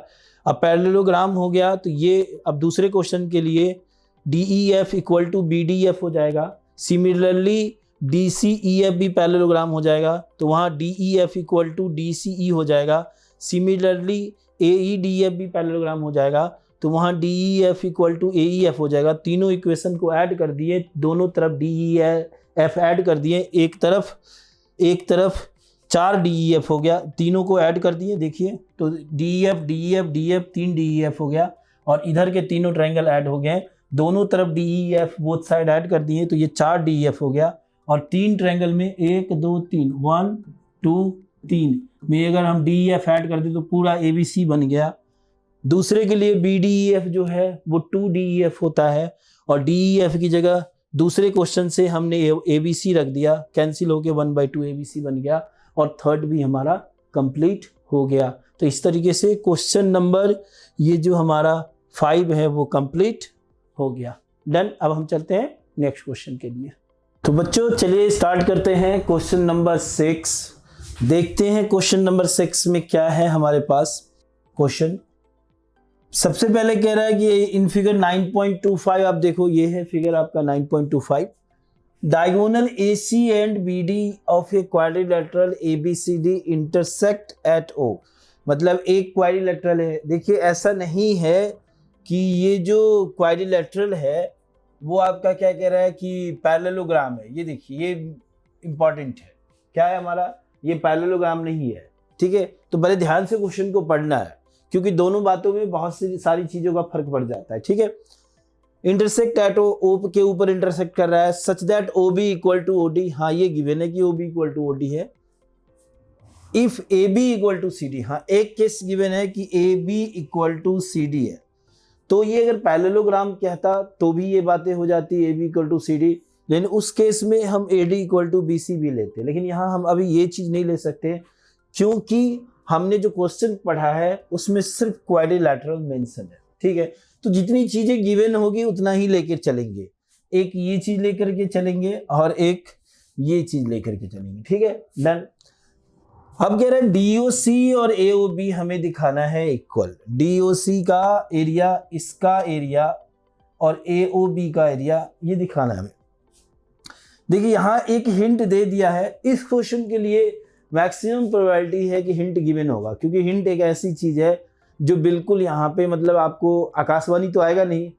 अब पैरेललोग्राम हो गया तो ये अब दूसरे क्वेश्चन के लिए DEF इक्वल टू BDF हो जाएगा। सिमिलरली DCEF भी पैरेललोग्राम हो जाएगा तो वहाँ DEF इक्वल टू DCE हो जाएगा। सिमिलरली AEDF भी पैरेललोग्राम हो जाएगा तो वहाँ DEF इक्वल टू AEF हो जाएगा। तीनों इक्वेशन को ऐड कर दिए, दोनों तरफ DEF ऐड कर दिए, एक तरफ 4 DEF हो गया, तीनों को ऐड कर दिए। देखिए तो DEF DEF DEF 3 DEF हो गया और इधर के तीनों ट्रायंगल ऐड हो गए, दोनों तरफ DEF बोथ साइड ऐड कर दिए तो ये 4 DEF हो गया। और 3 ट्रायंगल में 1 2 3 1 2 3 में अगर हम DEF ऐड कर दें तो पूरा ABC बन गया। दूसरे के लिए BDEF जो है वो 2 DEF होता है और DEF की जगह दूसरे क्वेश्चन से हमने ABC रख दिया, कैंसिल होके 1/2 ABC बन गया और थर्ड भी हमारा कंप्लीट हो गया। तो इस तरीके से क्वेश्चन नंबर ये जो हमारा 5 है वो कंप्लीट हो गया। डन। अब हम चलते हैं नेक्स्ट क्वेश्चन के लिए। तो बच्चों चलिए स्टार्ट करते हैं क्वेश्चन नंबर 6। देखते हैं क्वेश्चन नंबर 6 में क्या है हमारे पास। क्वेश्चन सबसे पहले कह रहा है कि इन फिगर 9.25 आप देखो, ये है फिगर आपका 9.25। Diagonal AC and BD of a quadrilateral ABCD intersect at O। मतलब एक क्वाड्रिलेटरल है। देखिए ऐसा नहीं है कि ये जो क्वाड्रिलेटरल है वो आपका क्या कह रहा है कि पैरेललोग्राम है। ये देखिए ये इंपॉर्टेंट है, क्या है हमारा, ये पैरेललोग्राम नहीं है। ठीक है, तो बड़े ध्यान से क्वेश्चन को पढ़ना है क्योंकि दोनों बातों में बहुत सी सारी चीजों का फर्क पड़ जाता है। ठीक है, इंटरसेक्ट एट O के ऊपर इंटरसेक्ट कर रहा है such that OB equal to OD। हाँ ये गिवन है कि OB इक्वल टू OD है। If AB equal to CD, हाँ एक केस गिवन है कि AB इक्वल टू CD है। तो ये अगर पैरेललोग्राम कहता तो भी ये बातें हो जाती AB इक्वल टू CD, लेकिन उस केस में हम AD इक्वल टू BC भी लेते। लेकिन यहाँ हम अभी ये चीज नहीं ले सकते क्योंकि हमने जो क्वेश्चन पढ़ा है उसमें सिर्फ क्वाड्रिलेटरल मेंशन है। ठीक है, तो जितनी चीजें गिवन होगी उतना ही लेकर चलेंगे। एक ये चीज लेकर के चलेंगे और एक ये चीज लेकर के चलेंगे। ठीक है, डन। अब कह रहे हैं DOC और AOB हमें दिखाना है इक्वल। DOC का एरिया, इसका एरिया और AOB का एरिया ये दिखाना है हमें। देखिए यहाँ एक हिंट दे दिया है। इस क्वेश्चन के लिए मैक्सिमम प्रोबेबिलिटी है कि हिंट गिवन होगा क्योंकि हिंट एक ऐसी चीज है जो बिल्कुल यहाँ पे मतलब आपको आकाशवाणी तो आएगा नहीं,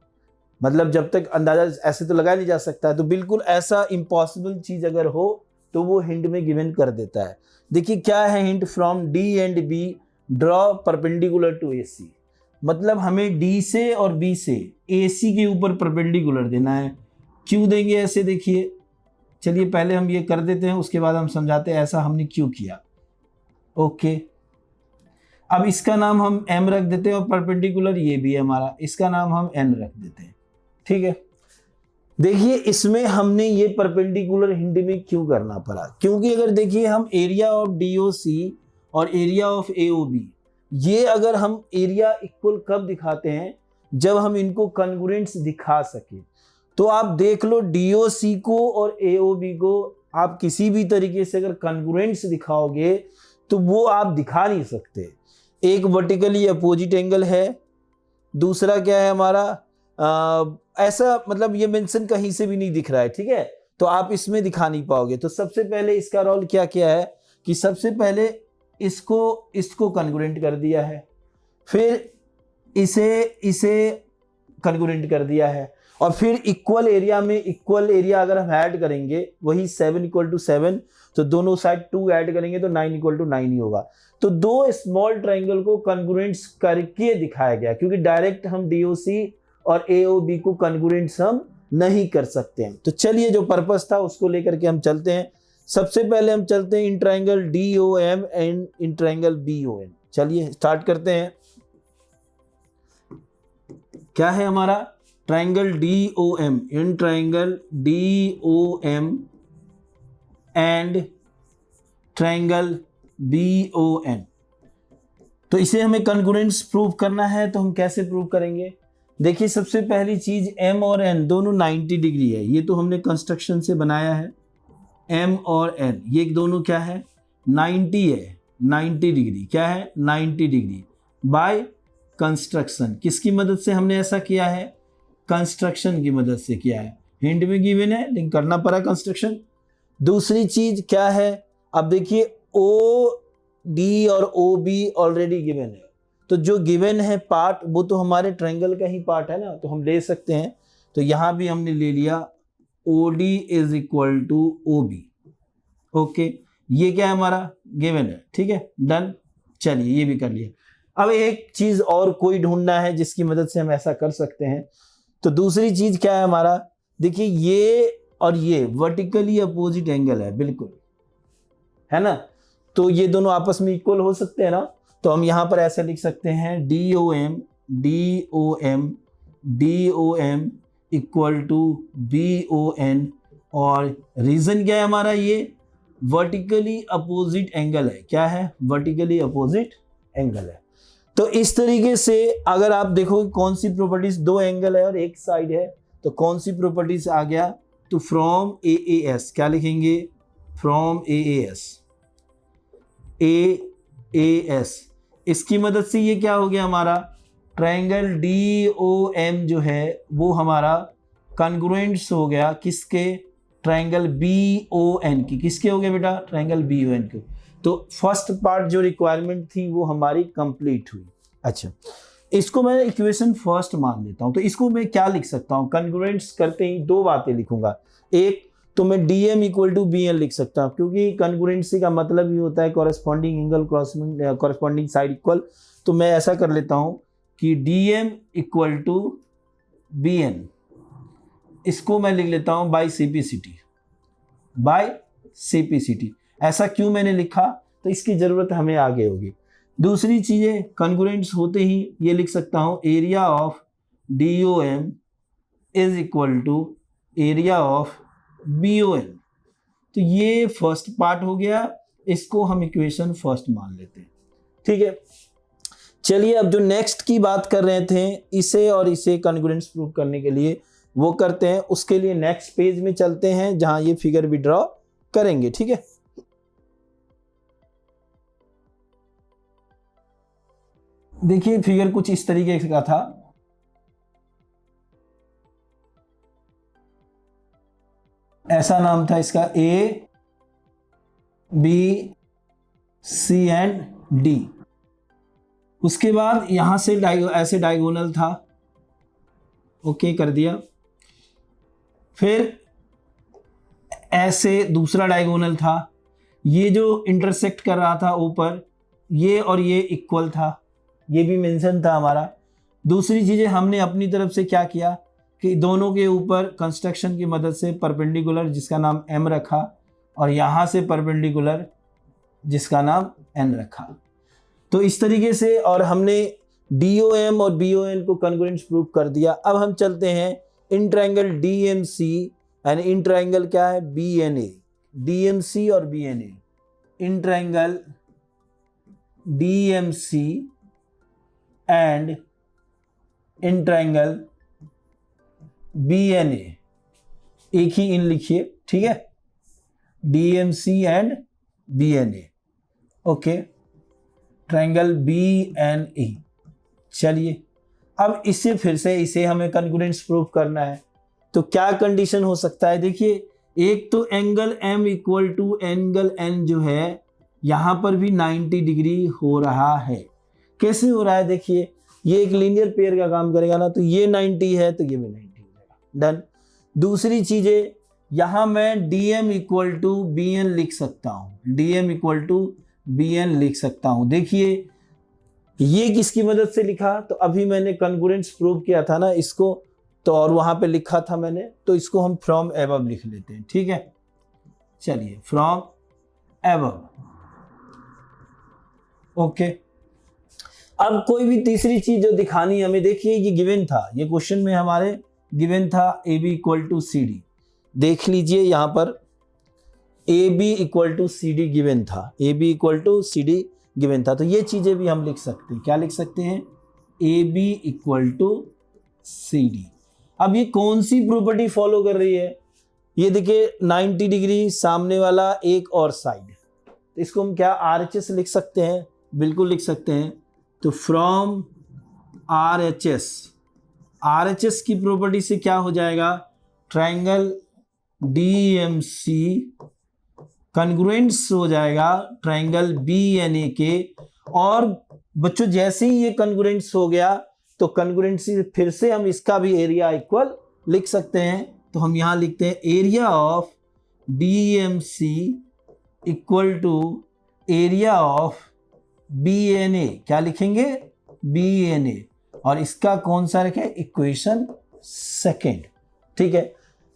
मतलब जब तक अंदाजा ऐसे तो लगाया नहीं जा सकता। तो बिल्कुल ऐसा इम्पॉसिबल चीज अगर हो तो वो हिंट में गिवन कर देता है। देखिए क्या है hint, from D and B draw perpendicular to AC। मतलब हमें D से और B से AC के ऊपर परपेंडिकुलर देना है। क्यों देंगे ऐसे, देखिए चलिए पहले हम ये कर देते हैं उसके बाद हम समझाते हैं ऐसा हमने क्यों किया। ओके, अब इसका नाम हम M रख देते हैं और परपेंडिकुलर ये भी है हमारा, इसका नाम हम N रख देते हैं। ठीक है, देखिए इसमें हमने ये परपेंडिकुलर हिंट में क्यों करना पड़ा, क्योंकि अगर देखिए हम एरिया ऑफ DOC और एरिया ऑफ AOB, ये अगर हम एरिया इक्वल कब दिखाते हैं, जब हम इनको कॉन्ग्रुएंट्स दिखा सके। तो आप देख लो DOC को और AOB को आप किसी भी तरीके से अगर कॉन्ग्रुएंट्स दिखाओगे तो वो आप दिखा नहीं सकते। एक वर्टिकली अपोजिट एंगल है, दूसरा क्या है हमारा ऐसा, मतलब ये मेंशन कहीं से भी नहीं दिख रहा है। ठीक है, तो आप इसमें दिखा नहीं पाओगे। तो सबसे पहले इसका रोल क्या क्या है कि सबसे पहले इसको कॉन्ग्रुएंट कर दिया है, फिर इसे कॉन्ग्रुएंट कर दिया है और फिर इक्वल एरिया में इक्वल एरिया अगर हम ऐड करेंगे वही 7 इक्वल टू 7, तो दोनों साइड 2 ऐड करेंगे तो 9 इक्वल टू 9 ही होगा। तो दो स्मॉल ट्राइंगल को कॉन्ग्रुएंट्स करके दिखाया गया क्योंकि डायरेक्ट हम DOC और AOB को कॉन्ग्रुएंट्स हम नहीं कर सकते हैं। तो चलिए जो पर्पस था उसको लेकर के हम चलते हैं। सबसे पहले हम चलते हैं in triangle DOM and in triangle BON। चलिए स्टार्ट करते हैं। क्या है हमारा triangle DOM, in triangle DOM and triangle BON। तो इसे हमें कॉन्ग्रुएंट्स प्रूव करना है, तो हम कैसे प्रूव करेंगे। देखिए सबसे पहली चीज M और N दोनों 90 डिग्री है, ये तो हमने कंस्ट्रक्शन से बनाया है। M और N ये दोनों क्या है 90 है, 90 डिग्री, क्या है 90 डिग्री बाय कंस्ट्रक्शन। किसकी मदद से हमने ऐसा किया है? कंस्ट्रक्शन की मदद से किया है। हिंट में गिवन है लेकिन करना पड़ा कंस्ट्रक्शन। दूसरी चीज क्या है? अब देखिए ओ डी और ओ बी ऑलरेडी गिवन है, तो जो गिवन है पार्ट वो तो हमारे ट्रायंगल का ही पार्ट है ना, तो हम ले सकते हैं। तो यहां भी हमने ले लिया O D is equal to O B. Okay, ये क्या है? हमारा गिवन है। ठीक है, डन। चलिए ये भी कर लिया। अब एक चीज और कोई ढूंढना है जिसकी मदद से हम ऐसा कर सकते हैं। तो दूसरी चीज क्या है हमारा? देखिए ये और ये वर्टिकली अपोजिट एंगल है, बिल्कुल है ना, तो ये दोनों आपस में इक्वल हो सकते हैं ना। तो हम यहां पर ऐसे लिख सकते हैं D O M D O M D O M equal to B O N. और रीजन क्या है हमारा? ये वर्टिकली अपोजिट एंगल है। क्या है? वर्टिकली अपोजिट एंगल है। तो इस तरीके से अगर आप देखो कौन सी प्रॉपर्टीज, दो एंगल है और एक साइड है, तो कौन सी प्रॉपर्टीज आ गया? तो फ्रॉम ए एस, क्या लिखेंगे? फ्रॉम ए एस, इसकी मदद से ये क्या हो गया हमारा? ट्रायंगल डी ओ एम जो है वो हमारा कॉन्ग्रुएंट्स हो गया किसके? ट्रायंगल बी ओ एन की। किसके हो गए बेटा? ट्रायंगल बी ओ एन के। तो फर्स्ट पार्ट जो रिक्वायरमेंट थी वो हमारी कंप्लीट हुई। अच्छा, इसको मैं इक्वेशन फर्स्ट मान लेता हूं। तो इसको मैं क्या लिख सकता हूं? कॉन्ग्रुएंट्स करते ही दो बातें लिखूंगा। एक तो मैं D M equal to B N लिख सकता हूं, क्योंकि कॉन्ग्रुएंसी का मतलब ही होता है corresponding angle corresponding side equal. तो मैं ऐसा कर लेता हूं कि D M equal to B N, इसको मैं लिख लेता हूं बाय सिंप्लिसिटी। बाय सिंप्लिसिटी ऐसा क्यों मैंने लिखा? तो इसकी जरूरत हमें आगे होगी। दूसरी चीजें कॉन्ग्रुएंट्स होते ही ये लिख सकता हूं area of D O M is equal to area of B O N. तो ये फर्स्ट पार्ट हो गया, इसको हम इक्वेशन फर्स्ट मान लेते हैं। ठीक है, चलिए अब जो नेक्स्ट की बात कर रहे थे, इसे और इसे कॉन्ग्रुएंट्स प्रूव करने के लिए वो करते हैं। उसके लिए नेक्स्ट पेज में चलते हैं जहां ये फिगर भी ड्रॉ करेंगे। ठीक है, देखिए फिगर कुछ इस तरीके का था। ऐसा नाम था इसका A B C and D. उसके बाद यहां से ऐसे डायगोनल था। ओके कर दिया। फिर ऐसे दूसरा डायगोनल था। ये जो इंटरसेक्ट कर रहा था ऊपर, ये और ये इक्वल था, ये भी मेंशन था हमारा। दूसरी चीजें हमने अपनी तरफ से क्या किया कि दोनों के ऊपर कंस्ट्रक्शन की मदद से परपेंडिकुलर जिसका नाम एम रखा, और यहाँ से परपेंडिकुलर जिसका नाम एन रखा। तो इस तरीके से और हमने डी ओ एम और बी ओ एन को कॉन्ग्रुएंट्स प्रूव कर दिया। अब हम चलते हैं in triangle D M C and in triangle क्या है? B N A. D M C और B N A, in triangle D M C and in triangle B N A, एक ही इन लिखिए। ठीक है, D M C and B N A. Okay, triangle B N A. चलिए अब इससे फिर से इसे हमें कॉन्ग्रुएंट्स प्रूव करना है। तो क्या कंडीशन हो सकता है? देखिए, एक तो angle M equal to angle N जो है यहां पर भी 90 डिग्री हो रहा है। कैसे हो रहा है? देखिए, ये एक लीनियर पेयर का काम करेगा ना, तो ये 90 है तो ये भी 90 हो जाएगा। डन। दूसरी चीजें, यहां मैं D M equal to B N लिख सकता हूं। D M equal to B N लिख सकता हूं। देखिए ये किसकी मदद से लिखा? तो अभी मैंने कॉन्ग्रुएंट्स प्रूव किया था ना इसको, तो और वहां पे लिखा था मैंने, तो इसको हम फ्रॉम एबव लिख लेते हैं। ठीक है, चलिए फ्रॉम एबव। ओके, अब कोई भी तीसरी चीज जो दिखानी हमें, देखिए ये गिवन था, ये क्वेश्चन में हमारे गिवन था A B equal to C D. देख लीजिए यहां पर A B equal to C D given था, A B equal to C D given था। तो ये चीजें भी हम लिख सकते हैं। क्या लिख सकते हैं? A B equal to C D. अब ये कौन सी प्रॉपर्टी फॉलो कर रही है? ये देखिए 90 डिग्री सामने वाला एक और साइड, तो इसको हम क्या RHS लिख सकते हैं? बिल्कुल लिख सकते हैं। तो फ्रॉम RHS, RHS की प्रॉपर्टी से क्या हो जाएगा, ट्रायंगल DMC कॉन्ग्रुएंट्स हो जाएगा ट्रायंगल BNA के। और बच्चों जैसे ही ये कॉन्ग्रुएंट्स हो गया तो कॉन्ग्रुएंसी फिर से हम इसका भी एरिया इक्वल लिख सकते हैं। तो हम यहां लिखते हैं area of DMC equal to area of BNA। क्या लिखेंगे, BNA, और इसका कौन सा रखें, इक्वेशन सेकेंड। ठीक है,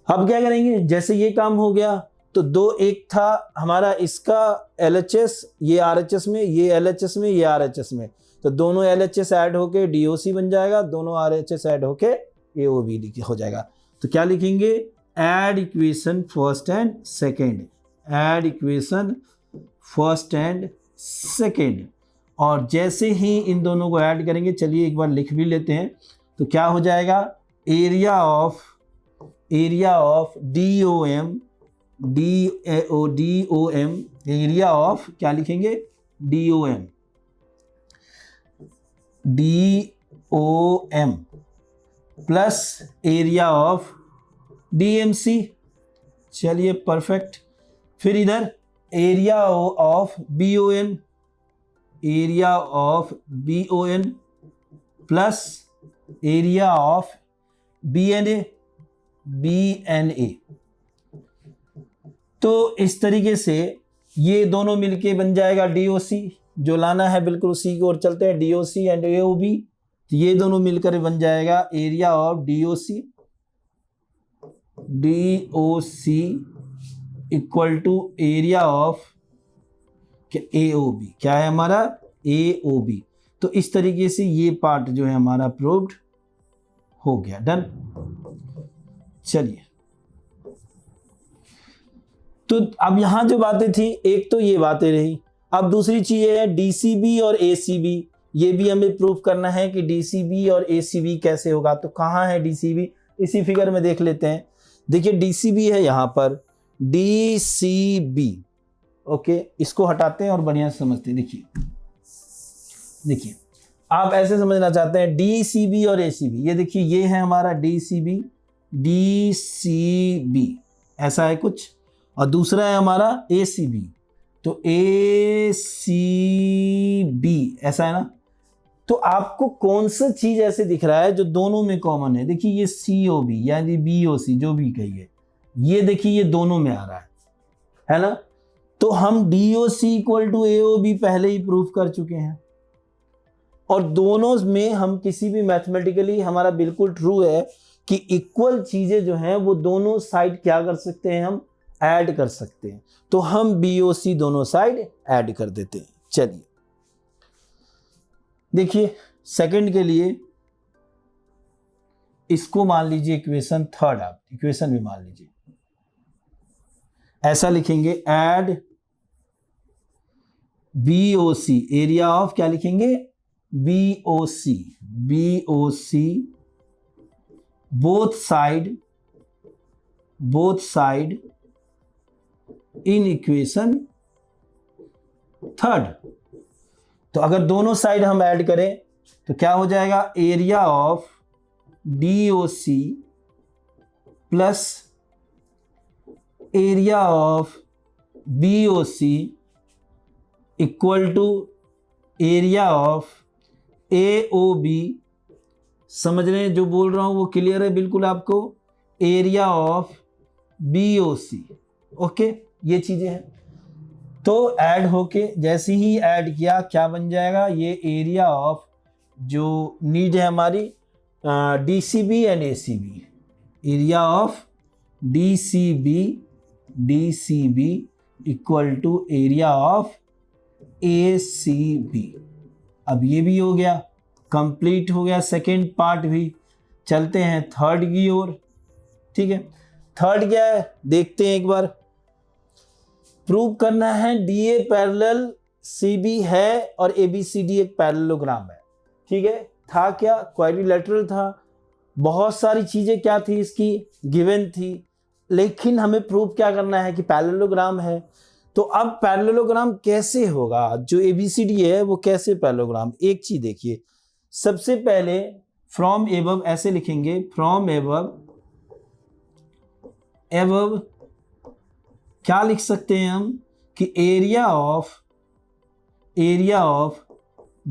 अब क्या करेंगे, जैसे ये काम हो गया तो दो, एक था हमारा इसका LHS, ये RHS में, ये LHS में, ये RHS में, तो दोनों LHS ऐड होके DOC बन जाएगा, दोनों RHS ऐड होके AOB हो जाएगा। तो क्या लिखेंगे, add equation first and second, add equation first and second. और जैसे ही इन दोनों को ऐड करेंगे, चलिए एक बार लिख भी लेते हैं, तो क्या हो जाएगा, area of DOM, area of क्या लिखेंगे, DOM plus area of DMC। चलिए परफेक्ट। फिर इधर area of BON, area of BON plus area of BNA। तो इस तरीके से ये दोनों मिलके बन जाएगा DOC, जो लाना है बिल्कुल उसी की ओर चलते हैं, DOC एंड AOB। तो ये दोनों मिलकर बन जाएगा area of DOC equal to area of AOB। क्या है हमारा, AOB। तो इस तरीके से ये पार्ट जो है हमारा प्रूव्ड हो गया, डन। चलिए, तो अब यहां जो बातें थी, एक तो ये बातें रही, अब दूसरी चीज है DCB और ACB। ये भी हमें प्रूव करना है कि DCB और ACB कैसे होगा। तो कहाँ है DCB, इसी फिगर में देख लेते हैं। देखिए DCB है यहाँ पर, DCB, ओके, इसको हटाते हैं और बढ़िया से समझते हैं। देखिए आप ऐसे समझना चाहते हैं DCB और ACB, ये देखिए ये है हमारा DCB, ऐसा है कुछ, और दूसरा है हमारा ACB, तो ACB ऐसा है ना। तो आपको कौन सा चीज ऐसे दिख रहा है जो दोनों में कॉमन है, देखिए ये COB यानी BOC जो भी कहिए, ये देखिए ये दोनों में आ रहा है ना। तो हम DOC इक्वल टू AOB पहले ही प्रूफ कर चुके हैं, और दोनों में हम किसी भी मैथमेटिकली हमारा बिल्कुल ट्रू है कि इक्वल चीजें जो हैं वो दोनों साइड क्या कर सकते हैं, हम ऐड कर सकते हैं। तो हम BOC दोनों साइड ऐड कर देते हैं। चलिए देखिए सेकंड के लिए इसको मान लीजिए इक्वेशन थर्ड, आप इक्वेशन भी मान लीजिए, ऐसा लिखेंगे, ऐड BOC, एरिया ऑफ क्या लिखेंगे, BOC both side in equation third. तो अगर दोनों साइड हम ऐड करें तो क्या हो जाएगा, area of DOC plus area of BOC equal to area of AOB। समझ रहे हैं जो बोल रहा हूं वो क्लियर है बिल्कुल आपको, एरिया ऑफ BOC, ओके, ये चीजें हैं। तो ऐड होके जैसे ही ऐड किया क्या बन जाएगा, ये एरिया ऑफ जो नीड है हमारी DCB and ACB, area of DCB equal to area of ACB। अब ये भी हो गया, कंप्लीट हो गया सेकेंड पार्ट भी। चलते हैं थर्ड की ओर। ठीक है, थर्ड क्या है देखते हैं एक बार। प्रूव करना है DA पैरेलल CB है और ABCD एक पैरेललोग्राम है। ठीक है, था क्या, क्वाड्रिलेटरल था, बहुत सारी चीजें क्या थी इसकी गिवन थी, लेकिन हमें प्रूव क्या करना है कि पैरेललोग्राम है। तो अब पैरेललोग्राम कैसे होगा, जो ABCD है वो कैसे पैरेललोग्राम, एक चीज देखिए, सबसे पहले फ्रॉम एबव ऐसे लिखेंगे, फ्रॉम एबव क्या लिख सकते हैं हम कि एरिया ऑफ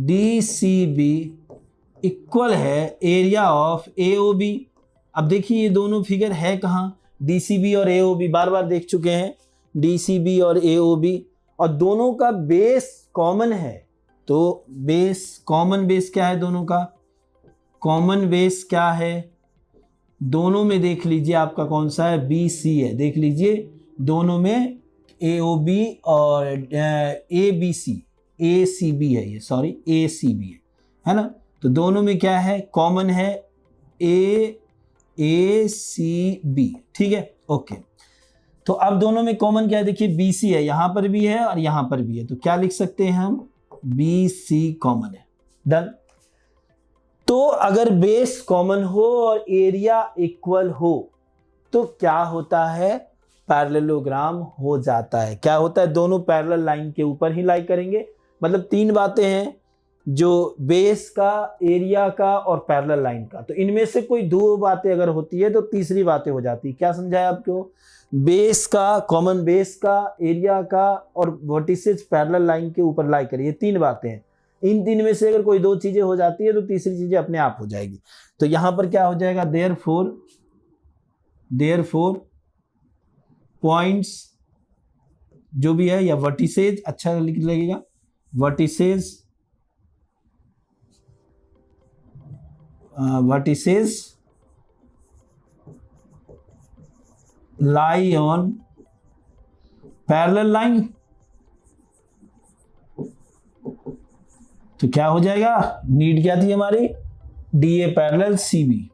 DCB इक्वल है एरिया ऑफ AOB। अब देखिए ये दोनों फिगर है कहाँ, DCB और AOB बार बार देख चुके हैं, DCB और AOB, और दोनों का बेस कॉमन है। तो कॉमन बेस क्या है दोनों का, कॉमन बेस क्या है दोनों में, देख लीजिए आपका कौन सा है, BC है। देख लीजिए दोनों में AOB और ACB है, ये सॉरी ACB है ना। तो दोनों में क्या है, कॉमन है ACB, ठीक है, ओके। तो अब दोनों में कॉमन क्या है, देखिए BC है, यहां पर भी है और यहां पर भी है, तो क्या लिख सकते हैं हम, BC कॉमन है, डन। तो अगर बेस कॉमन हो और एरिया इक्वल हो तो क्या होता है, पैरेललोग्राम हो जाता है। क्या होता है, दोनों पैरेलल लाइन के ऊपर ही लाई करेंगे। मतलब तीन बातें हैं, जो बेस का, एरिया का और पैरेलल लाइन का। तो इनमें से कोई दो बातें अगर होती है तो तीसरी बातें हो जाती है। क्या समझाया आपको, बेस का, कॉमन बेस का, एरिया का और वर्टिसेस पैरेलल लाइन के ऊपर लाई करिए, तीन बातें हैं। इन तीन में से अगर कोई दो चीजें हो जाती है तो तीसरी चीजें अपने आप हो जाएगी। तो यहां पर क्या हो जाएगा, देयरफॉर पॉइंट्स जो भी है, या वर्टिसेज अच्छा लिख लगेगा, vertices lie on parallel line। तो क्या हो जाएगा, नीड क्या थी हमारी, DA पैरेलल CB,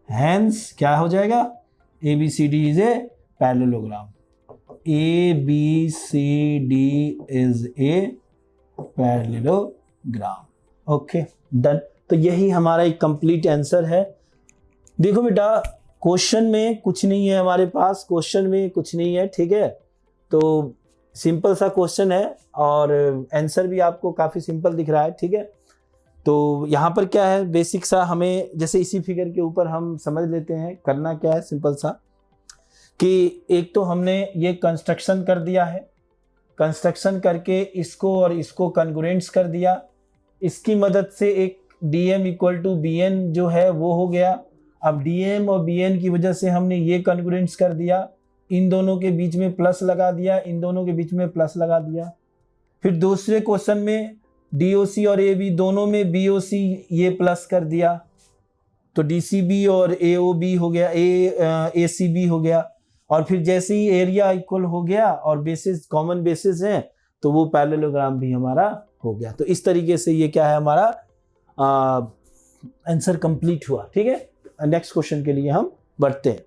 हैंस क्या हो जाएगा, ABCD is a parallelogram, ABCD is a parallelogram. Okay done. तो यही हमारा एक कंप्लीट आंसर है। देखो बेटा, क्वेश्चन में कुछ नहीं है हमारे पास, क्वेश्चन में कुछ नहीं है, ठीक है। तो सिंपल सा क्वेश्चन है और आंसर भी आपको काफ़ी सिंपल दिख रहा है, ठीक है। तो यहाँ पर क्या है, बेसिक सा हमें, जैसे इसी फिगर के ऊपर हम समझ लेते हैं, करना क्या है सिंपल सा, कि एक तो हमने ये कंस्ट्रक्शन कर दिया है, कंस्ट्रक्शन करके इसको और इसको कॉन्ग्रुएंट्स कर दिया। इसकी मदद से एक DM इक्वल टू BN जो है वो हो गया। अब DM और BN की वजह से हमने ये कॉन्ग्रुएंट्स कर दिया, इन दोनों के बीच में प्लस लगा दिया, इन दोनों के बीच में प्लस लगा दिया। फिर दूसरे क्वेश्चन में DOC और AB दोनों में BOC ये प्लस कर दिया, तो DCB और AOB हो गया, ACB हो गया। और फिर जैसे ही एरिया इक्वल हो गया और बेसिस कॉमन बेसिस हैं तो वो पैरेललोग्राम भी हमारा हो गया। तो इस तरीके से ये क्या है, हमारा आंसर कंप्लीट हुआ, ठीक है। नेक्स्ट क्वेश्चन के लिए हम बढ़ते हैं।